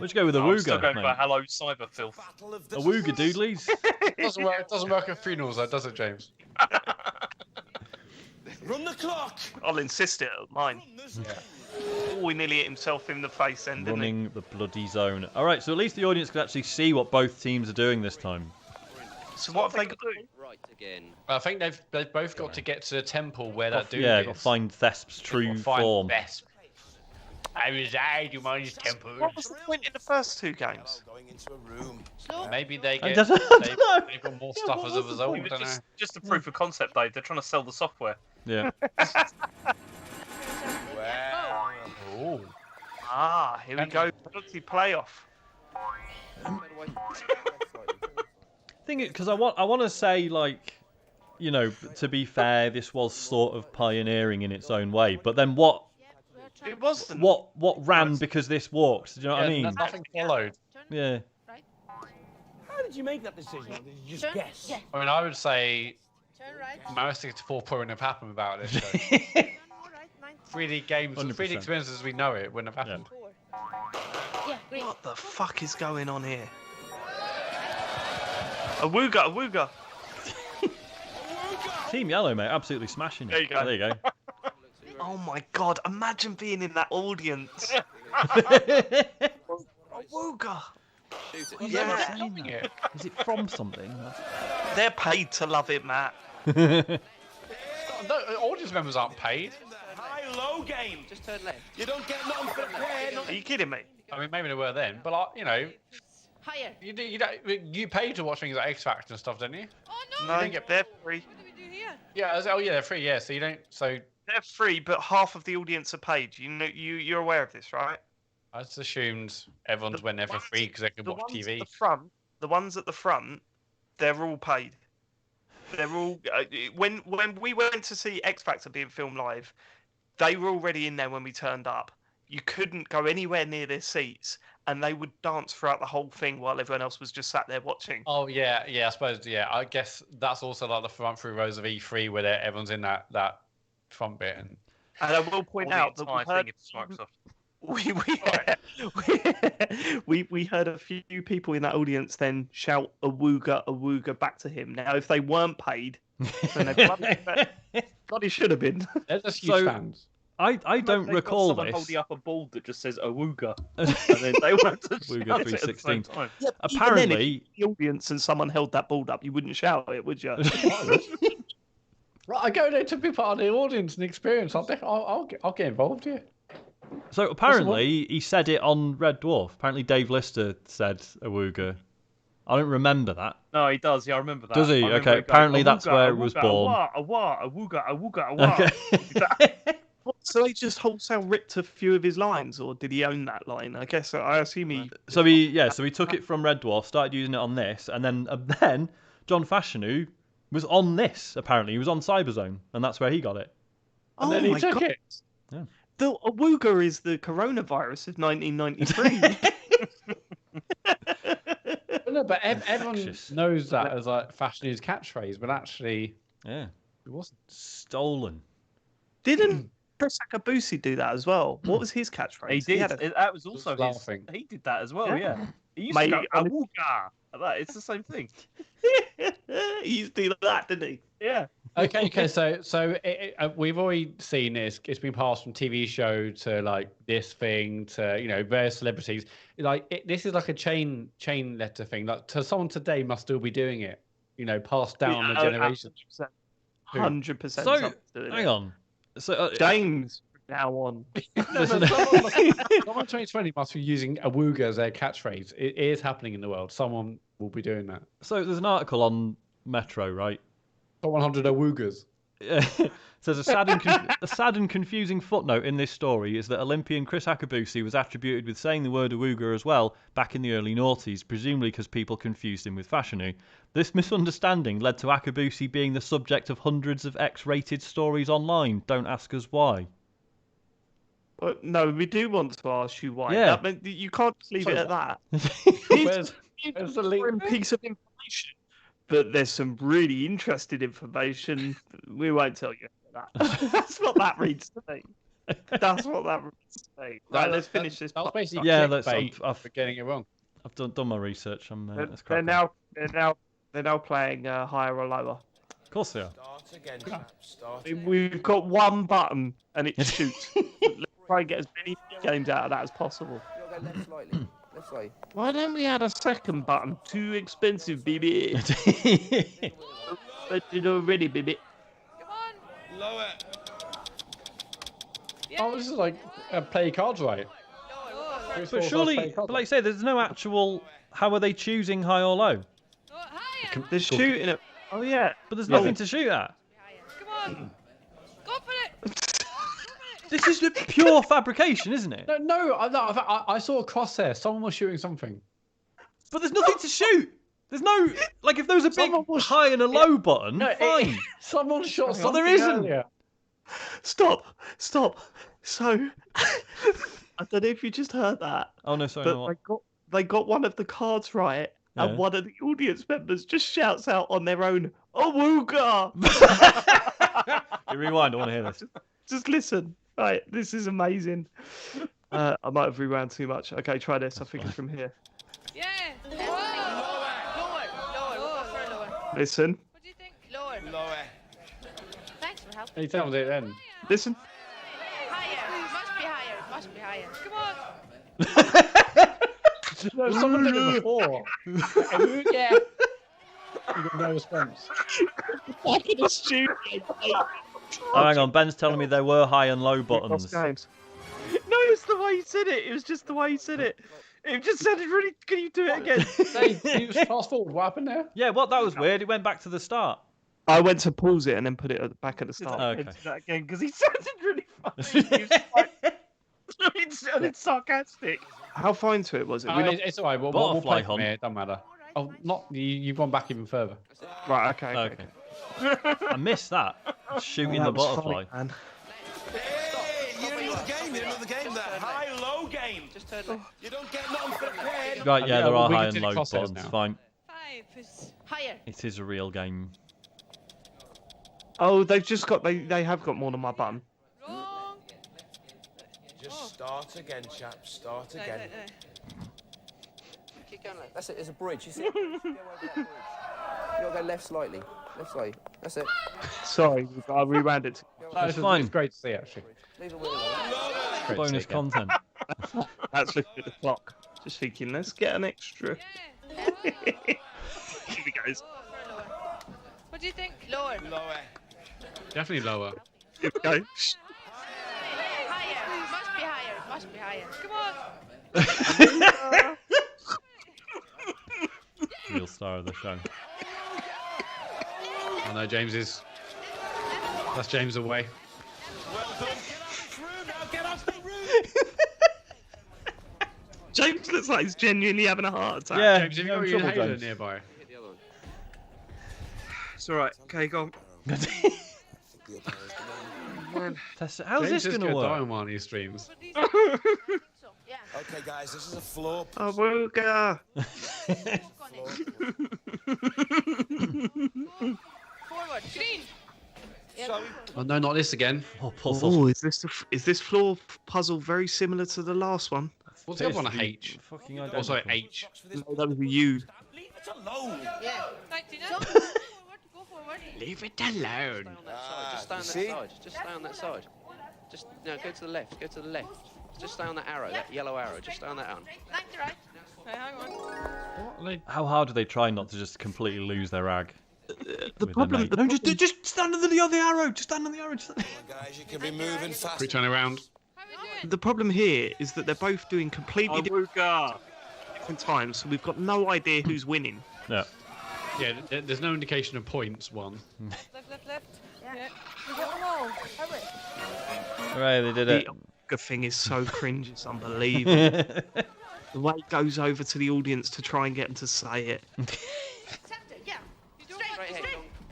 Let's go with a I'm still wooga, going for mate. Hello Cyberfilth. Battle of A the wooga doodlies. It doesn't work at funerals, though, does it, James? Run the clock. I'll insist it at mine. Oh, he nearly hit himself in the face then, didn't he? Running the bloody zone. All right, so at least the audience could actually see what both teams are doing this time. So what have they got to do? Right again. I think they've both got to get to the temple where that dude Yeah, is. got to find Thesp's true Find form. Best. I reside in my temple. What was the point in the first two games? Going into a room. Slow. Maybe they I get don't know. they've got more stuff as a result. I don't know. Just a proof of concept, Dave. They're trying to sell the software. Yeah. Wow. Oh. Ah, here we go. Penalty playoff. Thing is, because I want to say, like, you know, to be fair, this was sort of pioneering in its own way. But then what It wasn't. what ran because this walked? Do you know what I Yeah, mean? nothing followed. Turn Yeah. right. How did you make that decision? Did you just Turn. guess? Yeah. I mean, I would say Turn right. most 64 wouldn't have happened without this show. Turn more right. 90. 3D games, 100%. 3D experiences as we know it wouldn't have happened. 4. Yeah, green. What the fuck is going on here? A wooga. Team Yellow, mate, absolutely smashing it. There you go. There you go. Oh my god, imagine being in that audience. A wooga. Yeah, Loving it. Is it from something? they're paid to love it, Matt. No, audience members aren't paid. High-low game. Just turn left. You don't get nothing for a pair. Are you kidding me? I mean, maybe they were then, but like, you know, Higher. you pay to watch things like X Factor and stuff, don't you? Oh no. No, didn't get- they're free. What do we do here? Yeah. Oh yeah, they're free. Yeah. So you don't. So They're free, but half of the audience are paid. You know, you're aware of this, right? I just assumed everyone's went there for free because they could The watch ones TV. at the ones at the front, they're all paid. They're all when we went to see X Factor being filmed live, they were already in there when we turned up. You couldn't go anywhere near their seats, and they would dance throughout the whole thing while everyone else was just sat there watching. Oh yeah, yeah. I suppose yeah. I guess that's also like the front through rows of E3 where everyone's in that front bit. And And I will point out that we heard a few people in that audience then shout a wooga back to him. Now, if they weren't paid, then they bloody should have been. they're just huge So- fans. I don't They've got recall someone this. holding up a board that just says awooga, and then they want to Wooga shout it at the 316. same time. Apparently, Even then, if the audience and someone held that board up, you wouldn't shout it, would you? Right, I go there to be part of the audience and experience. I'll get involved here. So apparently he said it on Red Dwarf. Apparently Dave Lister said Awooga. I don't remember that. No, he does. Yeah, I remember that. Does he? Okay, apparently that's where it was born. Okay. So they just wholesale ripped a few of his lines, or did he own that line? I guess I assume he. So he took it from Red Dwarf, started using it on this, and then John Fashanu was on this. Apparently, he was on CyberZone, and that's where he got it. And then he took it. Yeah. The Awooga is the coronavirus of 1993. No, but everyone knows that as like Fashanu's catchphrase, but actually, yeah, it wasn't stolen. Didn't Chris Akabusi do that as well? What was his catchphrase? He did. That was also his. Laughing. He did that as well. Yeah. He used Mate, to go Awooga. It's the same thing. He used to do that, didn't he? Yeah. Okay. So we've already seen this. It's been passed from TV show to like this thing to various celebrities. Like this is like a chain letter thing. Like to someone today must still be doing it. Passed down the generation. 100%. So hang on. So James from now on. Someone 2020 must be using Awooga as their catchphrase. It is happening in the world. Someone will be doing that. So there's an article on Metro, right? Got 100 Awoogas. Says a sad and confusing footnote in this story is that Olympian Chris Akabusi was attributed with saying the word Awooga as well back in the early noughties, presumably because people confused him with Fashanu. This misunderstanding led to Akabusi being the subject of hundreds of X-rated stories online. Don't ask us why. Well, no, we do want to ask you why. Yeah. You can't just leave it at that. Where's the link? Piece of information, but there's some really interesting information. We won't tell you that. That's what that reads to me. That's what that reads to me. Right, let's finish this. That was basically I've getting it wrong. I've done my research. They're now playing higher or lower. Of course they are. Start again, chap. Start again. We've got one button and it shoots. Let's try and get as many games out of that as possible. Left slightly. Left slightly. Why don't we add a second button? Too expensive, baby. But it already, baby. Come on. Lower. Oh, this is like play cards right. But surely, but like I say, there's no actual. How are they choosing high or low? Higher. They're shooting it. Oh yeah, but there's nothing to shoot at. Come on. Go for it. This is a pure fabrication, isn't it? No, I saw a crosshair. Someone was shooting something. But there's nothing to shoot. There's no if there was a big high and a low button, fine. Someone shot something. But there isn't. Earlier. Stop. So, I don't know if you just heard that. Oh no, sorry. But they got one of the cards right, and one of the audience members just shouts out on their own, "Awooga!" You rewind. I want to hear this. Just listen. Right, this is amazing. I might have rewound too much. Okay, try this. I think it's from here. Yeah. Lower. Lower. Listen. What do you think? Lower. Lower. Thanks for helping. He told it then. Listen. Higher. It must be higher. Come on. No, someone did it before. Yeah. You got no response. Back in the studio. Oh, hang on. Ben's telling me there were high and low buttons. No, it's the way you said it. It was just the way you said it. It just sounded really. Can you do it again? You just fast forward. What happened there? Yeah, that was weird. It went back to the start. I went to pause it and then put it back at the start. Okay. Do that again because he sounded really funny. It sounded sarcastic. How fine to it was it? It's alright. We'll play from here. It doesn't matter. Oh, not you've gone back even further. Right. Okay. I missed that. Shooting the butterfly. Hey, you're in another game. You're in another game. That high-low game. Just turn. You don't get nothing prepared. Right, yeah, there are we high can and do low crosshairs buttons. now. Fine. 5 is higher. It is a real game. Oh, they've just got. They have got more than my button. Wrong. Just start again, chap. Start again. Keep going. That's it. There's a bridge. You see? Go over that bridge. You gotta go left slightly. Left slightly. That's it. Sorry, I rewound it. It's fine. It's great to see, actually. Leave it where you are. Bonus content. That's looking at the clock. Just thinking, let's get an extra. Yeah. Here we go. Lower. What do you think? Lower. Lower. Definitely lower. Here we go. Higher. Must be higher. Must be higher. Come on. Real star of the show. I know James is. That's James away. James looks like he's genuinely having a heart attack. Yeah, James, have you got your inhaler nearby? It's alright. Okay, go on. How's James this is going to die work? on one of these streams. Yeah. Okay, guys, this is a floor. Awooga. Forward. Green. Oh no, not this again. Oh, puzzle. Oh, is this floor puzzle very similar to the last one? What's the other one? A H. Fucking Also identical. H. No, that was a U. Leave it alone. Yeah. Go forward. Go forward. Leave it alone. Just stay on that side. Just stay on that side. Just no, go to the left. Go to the left. Just stay on that arrow, that yellow arrow. Just stay on that one. 90 right. Okay, hang on. How hard do they try not to just completely lose their rag? The problem. No, just stand on the other arrow. Just stand on the arrow. Guys, you can be moving fast. Quick turn around. How are we doing? The problem here is that they're both doing completely different times, so we've got no idea who's winning. Yeah. Yeah, there's no indication of points won. Left. Yeah. We got them all. Hurry. Hooray, they did it. The thing is so cringe, it's unbelievable. The way it goes over to the audience to try and get them to say it. Accept it. Yeah. You do Straight it. ahead.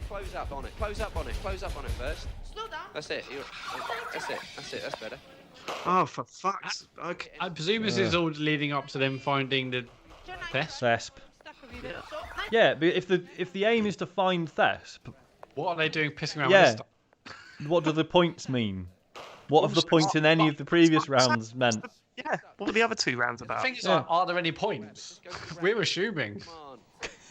Close up on it. Close up on it. Close up on it first. Slow down. That's it. That's it. That's it. That's better. Oh, for fuck's okay. I presume this is all leading up to them finding the Thesp. Thesp. Stuck a wee bit. So, 90. Yeah, but if the aim is to find Thesp, What are they doing pissing around Yeah. with this stuff? what do the points mean? What have the points in any of the previous rounds meant? Yeah, what were the other two rounds The about? thing is, Yeah. like, are there any points? We're assuming. Come on.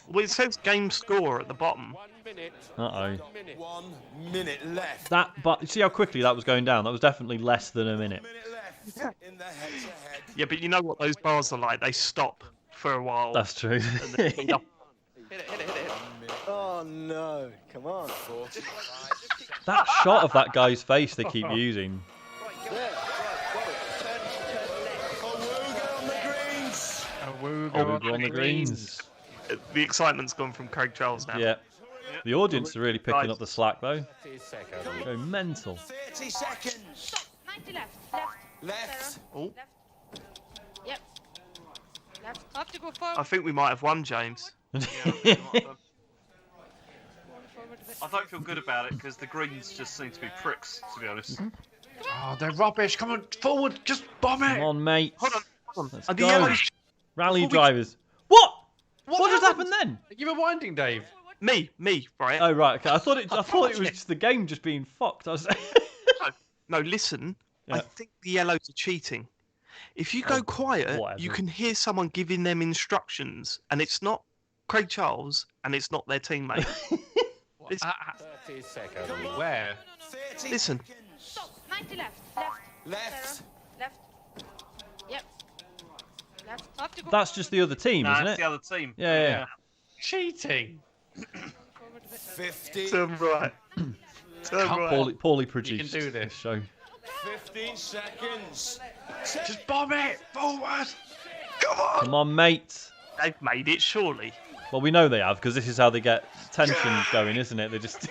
Well, it says game score at the bottom. 1 minute. Uh-oh. 1 minute left. But see how quickly that was going down? That was definitely less than a minute. Minute left in the head-to-head. Yeah, but you know what those bars are like? They stop for a while. That's true. and then speed up. Hit it. Oh no, come on. 45. That shot of that guy's face they keep using. Right, go. Turn left. Awooga on the greens. Over on the greens. The excitement's gone from Craig Charles now. Yeah. The audience are really picking up the slack though. 30 seconds. Going mental. 30 seconds. Stop. 90 left. Left. Oh, Yep. Left. Have to go forward. I think we might have won, James. I don't feel good about it because the Greens just seem to be pricks, to be honest. Oh, they're rubbish. Come on, forward. Just bomb it. Come on, mate. Hold on. Let's Are the go. yellows... Rally Before we- drivers. What? What just happened then? You were winding, Dave. Me, right? Oh right, okay. I thought it was just the game just being fucked. I was No, listen. I Yeah. think the yellows are cheating. If you go quiet, whatever. you can hear someone giving them instructions, and it's not Craig Charles, and it's not their teammate. Listen, 30 seconds. Where? 30 Listen. seconds. Stop. 90 left. Left. Sarah. Left. Yep. Left. Have to go That's just the other team, Nah, isn't it's it? the other team. Yeah. Cheating. 50. turn right. Turn right. Poorly produced. do this. show. 15 seconds. Just bomb it. Forward. Come on. Come on, mate. They've made it, surely. Well, we know they have because this is how they get tension going, isn't it? They just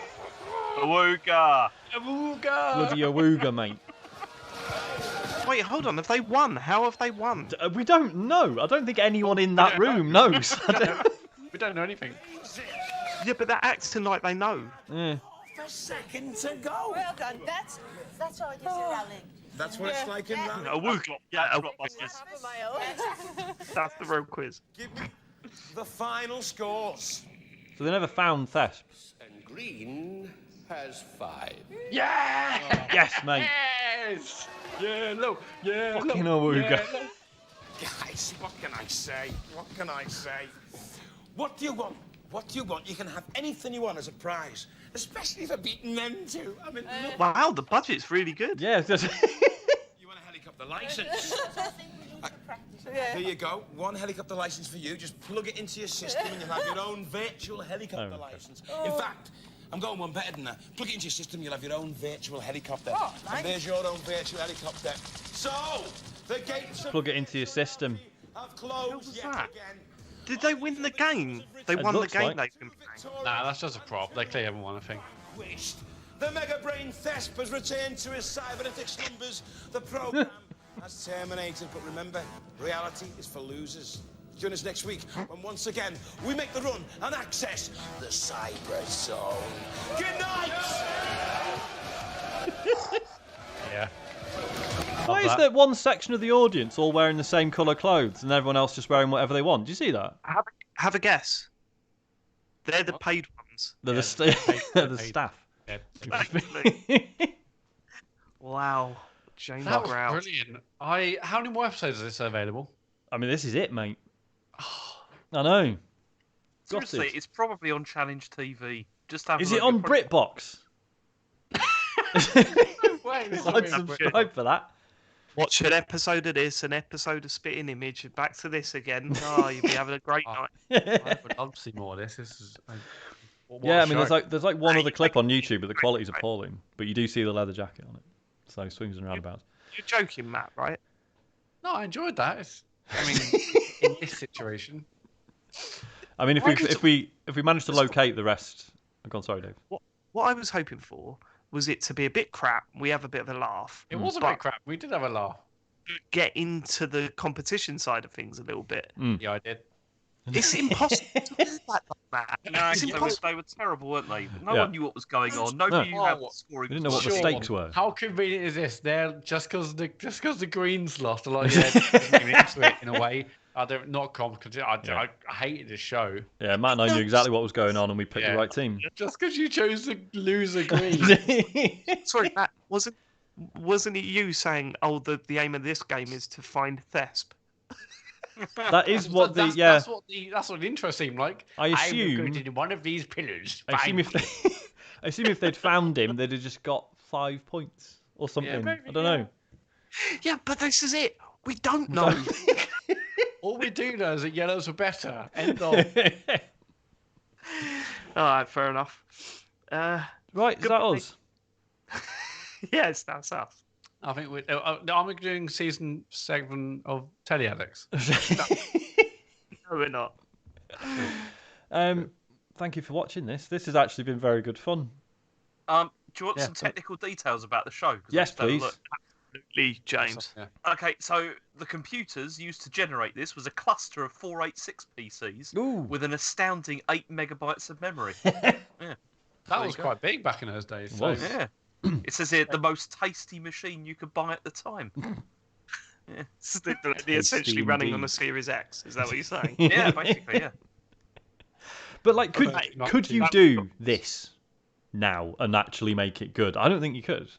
Awooga! bloody awooga, mate. Wait, hold on. Have they won? How have they won? We don't know. I don't think anyone in that room knows. We don't know anything. Yeah, but they're acting like they know. Yeah. A second to go. Well done. That's how it is in rallying. That's what it's like in rally. A woo. Yeah, Half a mile. that's the real quiz. Give me the final scores. So they never found Thesp. And green has 5. Yeah. Yes, mate. Yes. Yellow. Yellow. Fucking awooga. Yellow. Guys, what can I say? What can I say? What do you want? What do you want? You can have anything you want as a prize, especially for beating them two. I mean, look, Wow, the budget's really good. Yeah. Just you want a helicopter license? There you go. One helicopter license for you. Just plug it into your system and you'll have your own virtual helicopter license. In fact, I'm going one better than that. Plug it into your system, you'll have your own virtual helicopter. Oh, nice. And there's your own virtual helicopter. So, the gates of Plug it into your system. have closed What was yet that? again. Did they win the game? They It won the looks game like. they've been playing. Nah, that's just a prop. They clearly haven't won a thing. Wished. The Mega Brain Thesp has returned to his cybernetics numbers. The program has terminated, but remember, reality is for losers. Join us next week when once again we make the run and access the CyberZone. Good night! Yeah. Why is there one section of the audience all wearing the same colour clothes and everyone else just wearing whatever they want? Do you see that? Have a guess. They're the paid ones. They're they're the paid. staff. Yeah. Wow. Jane That was Grout. brilliant. How many more episodes is this available? I mean, this is it, mate. I know. Seriously, Gutted. it's probably on Challenge TV. Just have. Is a it look on at BritBox? Wait, I'd subscribe for that. Watch an episode of this, an episode of Spitting Image, and back to this again. Oh, you'll be having a great night. I would love to see more of this. This is. What Yeah, a I mean, show. there's like one other clip on YouTube, but the quality's appalling. But you do see the leather jacket on it, so swings and roundabouts. You're joking, Matt, right? No, I enjoyed that. I mean, in this situation. I mean, if we manage to locate the rest, I'm gone. Sorry, Dave. What I was hoping for was it to be a bit crap. We have a bit of a laugh. It was a bit crap. We did have a laugh. Get into the competition side of things a little bit. Yeah, I did. It's impossible to do that like that. No, It's impossible. they were terrible, weren't they? No Yeah. one knew what was going on. Nobody knew how the scoring. We didn't know what the was. stakes were. How convenient is this? They're just because the Greens lost. Like, yeah, into it in a way. Not competent. I hated this show. Yeah, Matt and I knew exactly what was going on, and we picked the right team. Just because you chose to lose a Green. Sorry, Matt, wasn't it you saying, "Oh, the aim of this game is to find Thesp"? That is what that's what the intro seemed like. I I'm assume- going to one of these pillars. I assume find I assume if they'd found him, they'd have just got 5 points or something. maybe, I don't know. Yeah, but this is it. We don't know. All we do know is that yellows are better. End of. All right, fair enough. Right, is that us? Yes, that's us. I think are we doing season 7 of Telly Alex? No, we're not. Thank you for watching this. This has actually been very good fun. Do you want Yeah. some technical details about the show? 'Cause Yes, I've just had a please. look. Absolutely, James. Yeah. Okay, so the computers used to generate this was a cluster of 486 PCs Ooh. with an astounding 8 megabytes of memory. Yeah. That There was you go. quite big back in those days. It so- was. Yeah. It says here the most tasty machine you could buy at the time. Yeah. They're essentially running on indeed. a Series X. Is that what you're saying? Yeah, basically, yeah. But like, Not could too you bad. do this now and actually make it good? I don't think you could.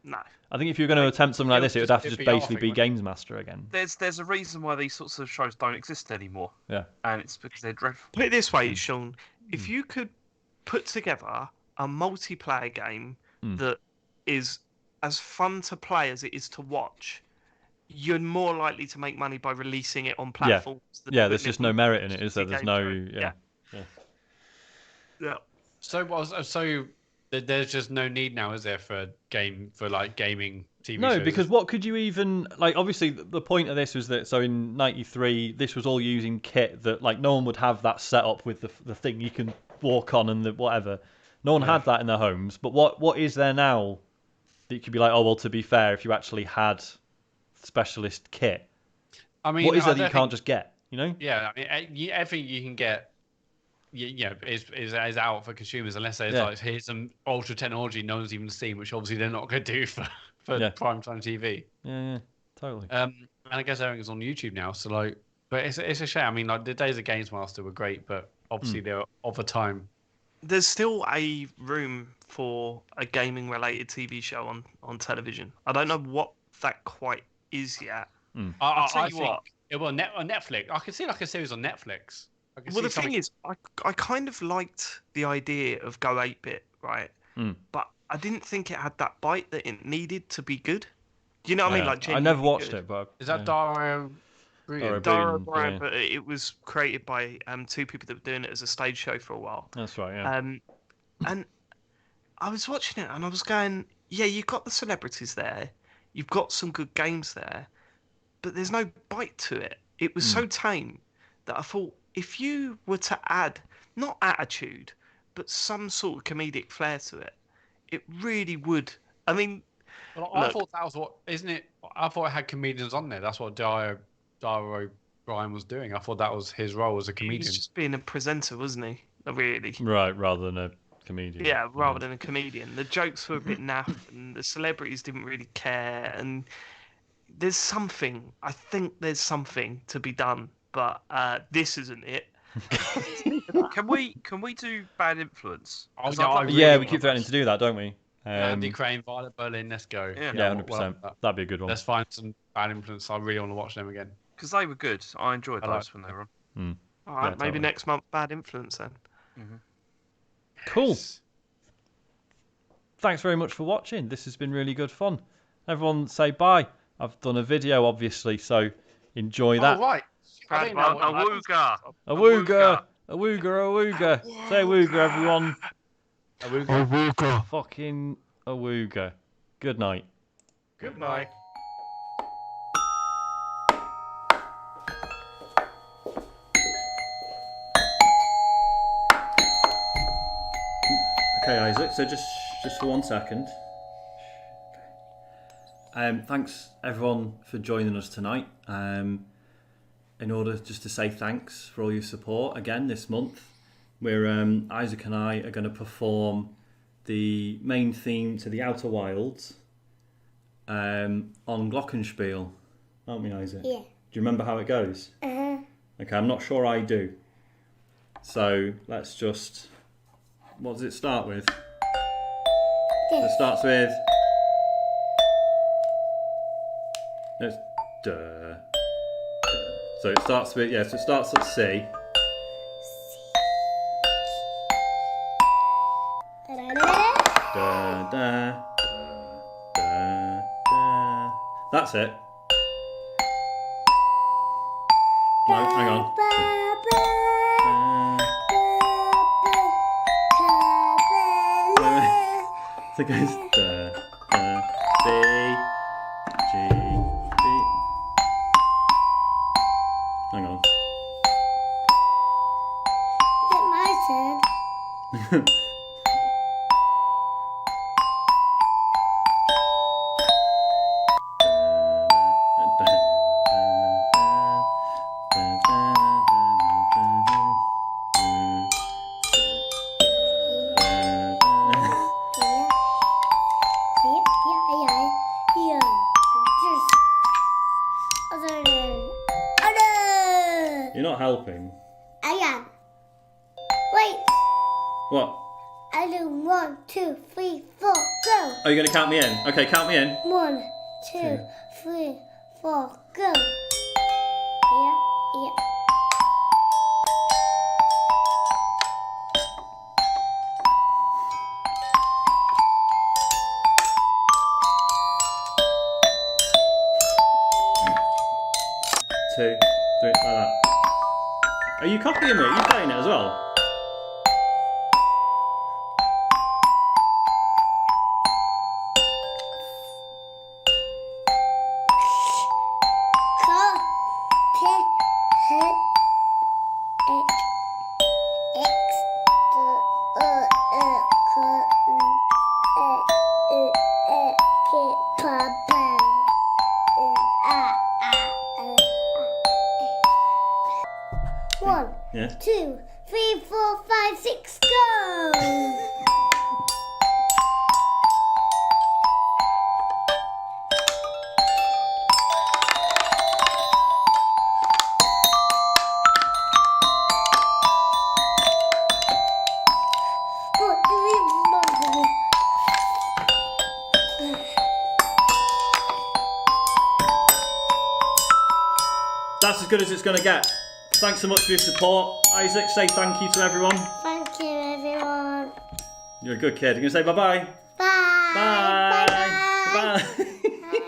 No. I think if you're going to attempt something like this, it would have to It'd just be basically our be thing, Games Master again. There's a reason why these sorts of shows don't exist anymore. Yeah. And it's because they're dreadful. Put it this way, Sean. If you could put together a multiplayer game that is as fun to play as it is to watch, you're more likely to make money by releasing it on platforms. than Yeah, there's putting just no merit in it, is there? PC There's game no. through. Yeah. Yeah. So there's just no need now, is there, for gaming TV No, shows? because what could you even like? Obviously, the point of this was that so in '93, this was all using kit that like no one would have that set up with the thing you can walk on and the whatever. No one had that in their homes. But what is there now that you could be like, oh well, to be fair, if you actually had specialist kit, I mean, what is I there that you don't can't think- just get? You know? Yeah, I mean, everything you can get, is out for consumers unless there's Yeah. like here's some ultra technology no one's even seen, which obviously they're not going to do for Yeah. primetime TV. Yeah, totally. And I guess everything's on YouTube now, so like, but it's a shame. I mean, like the days of Games Master were great, but obviously they were of a time. There's still a room for a gaming-related TV show on television. I don't know what that quite is yet. I tell you think what. it will on Netflix. I could see like a series on Netflix. I could Well, see the thing is, I kind of liked the idea of Go 8-bit, right? But I didn't think it had that bite that it needed to be good. Do you know what I mean? Like, I never genuinely watched good. it, but is that yeah. Dara? Dara Dara Boone, O'Brien, yeah. but it was created by two people that were doing it as a stage show for a while. That's right. Yeah. And I was watching it and I was going, yeah, you've got the celebrities there, you've got some good games there, but there's no bite to it. It was so tame that I thought if you were to add, not attitude, but some sort of comedic flair to it, it really would. I mean, Well, I thought that was what, isn't it? I thought it had comedians on there. That's what Dario O'Brien was doing. I thought that was his role as a he comedian. was just being a presenter, wasn't he? Really. Right, rather than a comedian. Yeah, rather than a comedian. The jokes were a bit naff, and the celebrities didn't really care. And there's something. I think there's something to be done, but this isn't it. Can we do Bad Influence? Oh, 'Cause no, I'd like to Yeah, do we one keep of threatening those. to do that, don't we? Andy Crane, Violet Berlin, let's go. Yeah, 100%. That'd be a good one. Let's find some Bad Influence. I really want to watch them again. Because they were good. I enjoyed those when they were on. All right, maybe next month, Bad Influence then. Cool. Thanks very much for watching. This has been really good fun. Everyone say bye. I've done a video, obviously, so enjoy that. Oh, right. I didn't know what Awooga. Awooga. Awooga, awooga. Say awooga, everyone. Awooga. Fucking awooga. Good night. Good night. Okay, Isaac, so just for 1 second. Thanks everyone for joining us tonight. In order just to say thanks for all your support again this month, where Isaac and I are going to perform the main theme to the Outer Wilds on Glockenspiel, aren't we, Isaac? Yeah. Do you remember how it goes? Okay, I'm not sure I do. So let's just... What does it start with? It starts with... It's duh. So it starts with, so it starts at C. Da, da, da, da. That's it. No, hang on. So it goes da, da, B, G, B. Hang on. Is it my turn? You're not helping. I am. Wait. What? I do 1, 2, 3, 4, go. Are you going to count me in? Okay, count me in. 1, 2, 3, 4, go. Yeah. 2, 3, like that. Are you copying me? Are you playing it as well? Yeah. 2, 3, 4, 5, 6, go! That's as good as it's going to get. Thanks so much for your support. Isaac, say thank you to everyone. Thank you, everyone. You're a good kid. You're going to say bye-bye? Bye. Bye. Bye. Bye.